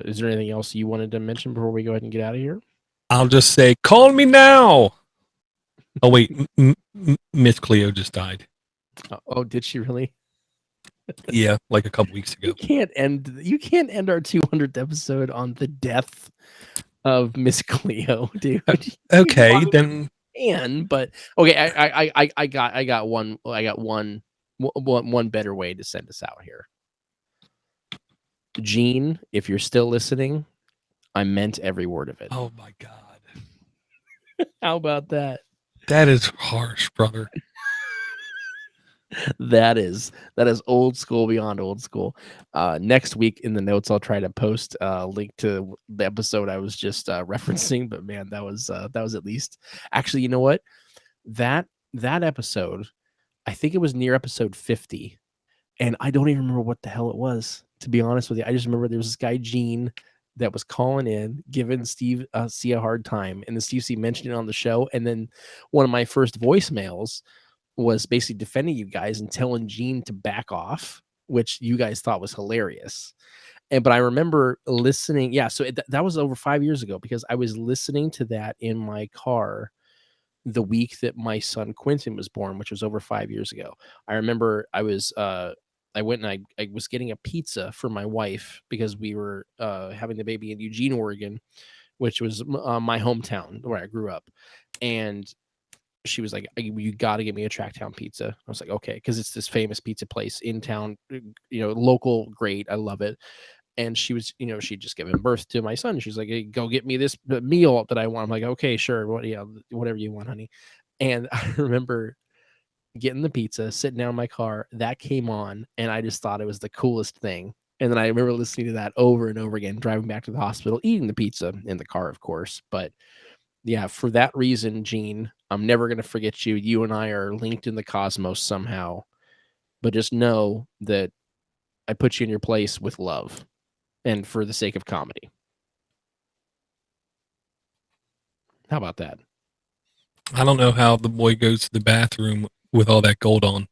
Is there anything else you wanted to mention before we go ahead and get out of here? I'll just say, call me now. Oh, wait. Miss Cleo just died. Oh, did she really? Yeah, like a couple weeks ago. You can't end our 200th episode on the death of Miss Cleo, dude. Okay, then. But okay, I got one better way to send us out here. Gene, if you're still listening, I meant every word of it. Oh my God. How about that? That is harsh, brother. That is old school beyond old school. Next week in the notes, I'll try to post a link to the episode I was just referencing. But man, that was at least, actually, you know what? That episode, I think it was near episode 50, and I don't even remember what the hell it was. To be honest with you, I just remember there was this guy Gene that was calling in, giving Steve C a hard time, and then Steve C mentioned it on the show, and then one of my first voicemails was basically defending you guys and telling Gene to back off, which you guys thought was hilarious. But I remember listening. Yeah. So that was over 5 years ago, because I was listening to that in my car the week that my son Quentin was born, which was over 5 years ago. I remember I went and I was getting a pizza for my wife because we were having the baby in Eugene, Oregon, which was my hometown where I grew up. And she was like, you got to get me a Tracktown pizza. I was like, okay, because it's this famous pizza place in town, local, great. I love it. And she was, she'd just given birth to my son. She's like, hey, go get me this meal that I want. I'm like, okay, sure. Whatever you want, honey. And I remember getting the pizza, sitting down in my car, that came on, and I just thought it was the coolest thing. And then I remember listening to that over and over again, driving back to the hospital, eating the pizza in the car, of course. But yeah, for that reason, Gene, I'm never going to forget you. You and I are linked in the cosmos somehow. But just know that I put you in your place with love and for the sake of comedy. How about that? I don't know how the boy goes to the bathroom with all that gold on.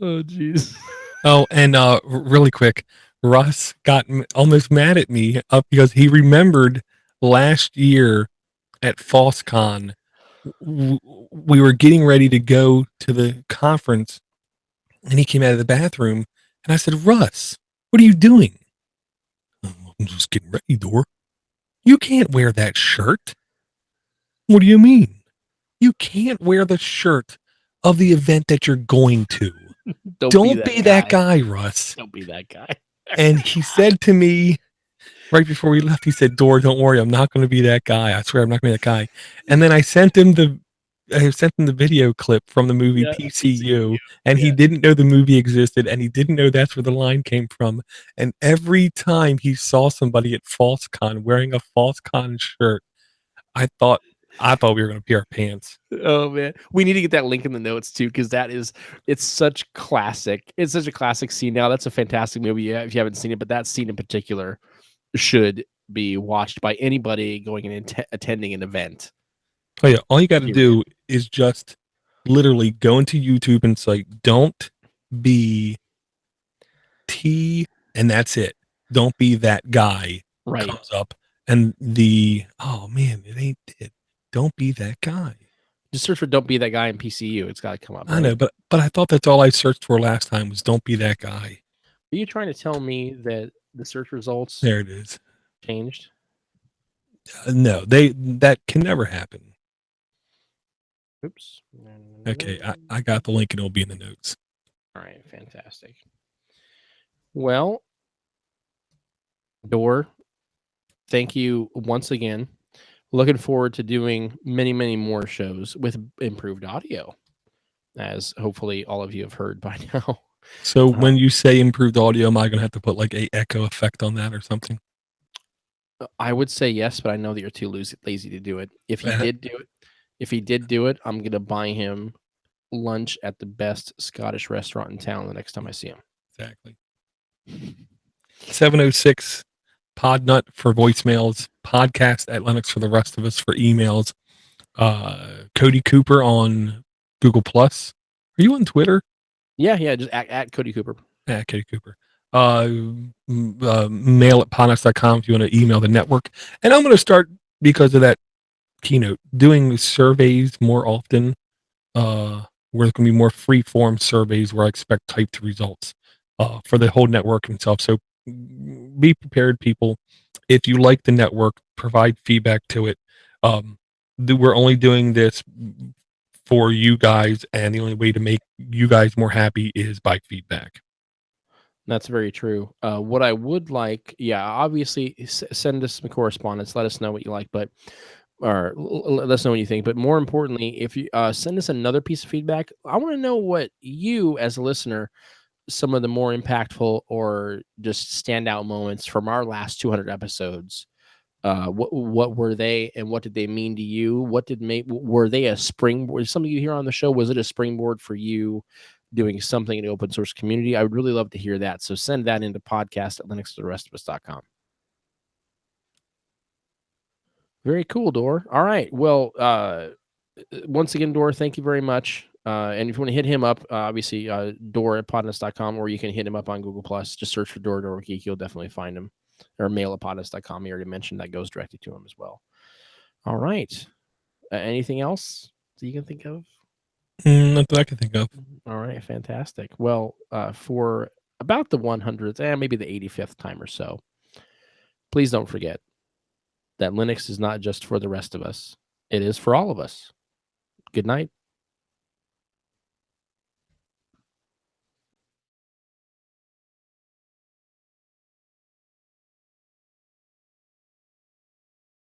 Oh, jeez. Oh, and really quick, Russ got almost mad at me because he remembered last year at FalseCon, we were getting ready to go to the conference, and he came out of the bathroom, and I said, Russ, what are you doing? I'm just getting ready, Dor. You can't wear that shirt. What do you mean? You can't wear the shirt of the event that you're going to. Don't be that guy, Russ. Don't be that guy. And he said to me right before we left, he said, Dor, don't worry, I'm not going to be that guy. I swear I'm not going to be that guy. And then I sent him the video clip from the movie PCU, and he didn't know the movie existed, and he didn't know that's where the line came from. And every time he saw somebody at FalseCon wearing a FalseCon shirt, I thought we were going to pee our pants. Oh man, we need to get that link in the notes too, because it's such a classic scene. Now that's a fantastic movie if you haven't seen it, but that scene in particular should be watched by anybody going and attending an event. Oh yeah, all you got to Period. do is just literally go into YouTube and it's like, don't be T, and that's it. Don't be that guy. Right. Comes up, and oh man, it ain't it. Don't be that guy. Just search for "Don't Be That Guy" in PCU. It's got to come up. I know, but I thought that's all I searched for last time was "Don't be that guy." Are you trying to tell me that the search results There it is. changed? No, that can never happen. Oops. Okay, I got the link and it'll be in the notes. All right, fantastic. Well, Door, thank you once again. Looking forward to doing many, many more shows with improved audio, as hopefully all of you have heard by now. So when you say improved audio, am I going to have to put like a echo effect on that or something? I would say yes, but I know that you're too lazy to do it. If he did do it, I'm going to buy him lunch at the best Scottish restaurant in town the next time I see him. Exactly. 706 Podnutz for voicemails, podcast at LinuxForTheRestOfUs for emails. Cody Cooper on Google Plus. Are you on Twitter? Yeah, just at Cody Cooper. At Cody Cooper. Mail at podnutz.com if you want to email the network. And I'm going to start, because of that keynote, doing surveys more often. Where there's going to be more free form surveys where I expect typed results for the whole network and stuff. So be prepared, people. If you like the network, provide feedback to it. We're only doing this for you guys, and the only way to make you guys more happy is by feedback. That's very true. What I would like, obviously send us some correspondence. Let us know what you like, or let us know what you think. But more importantly, if you send us another piece of feedback, I want to know what you, as a listener, some of the more impactful or just standout moments from our last 200 episodes. What were they, and what did they mean to you? Were they a springboard? Something you hear on the show, was it a springboard for you doing something in the open source community? I would really love to hear that. So send that into podcast@linuxfortherestofus.com. Very cool, Door. All right. Well, once again, Door, thank you very much. And if you want to hit him up, obviously, Door at podnutz.com, or you can hit him up on Google Plus. Just search for DoorToDoorGeek. You'll definitely find him. Or mail at podnutz.com. He already mentioned that goes directly to him as well. All right. Anything else that you can think of? Not that I can think of. All right. Fantastic. Well, for about the 100th and maybe the 85th time or so, please don't forget that Linux is not just for the rest of us. It is for all of us. Good night.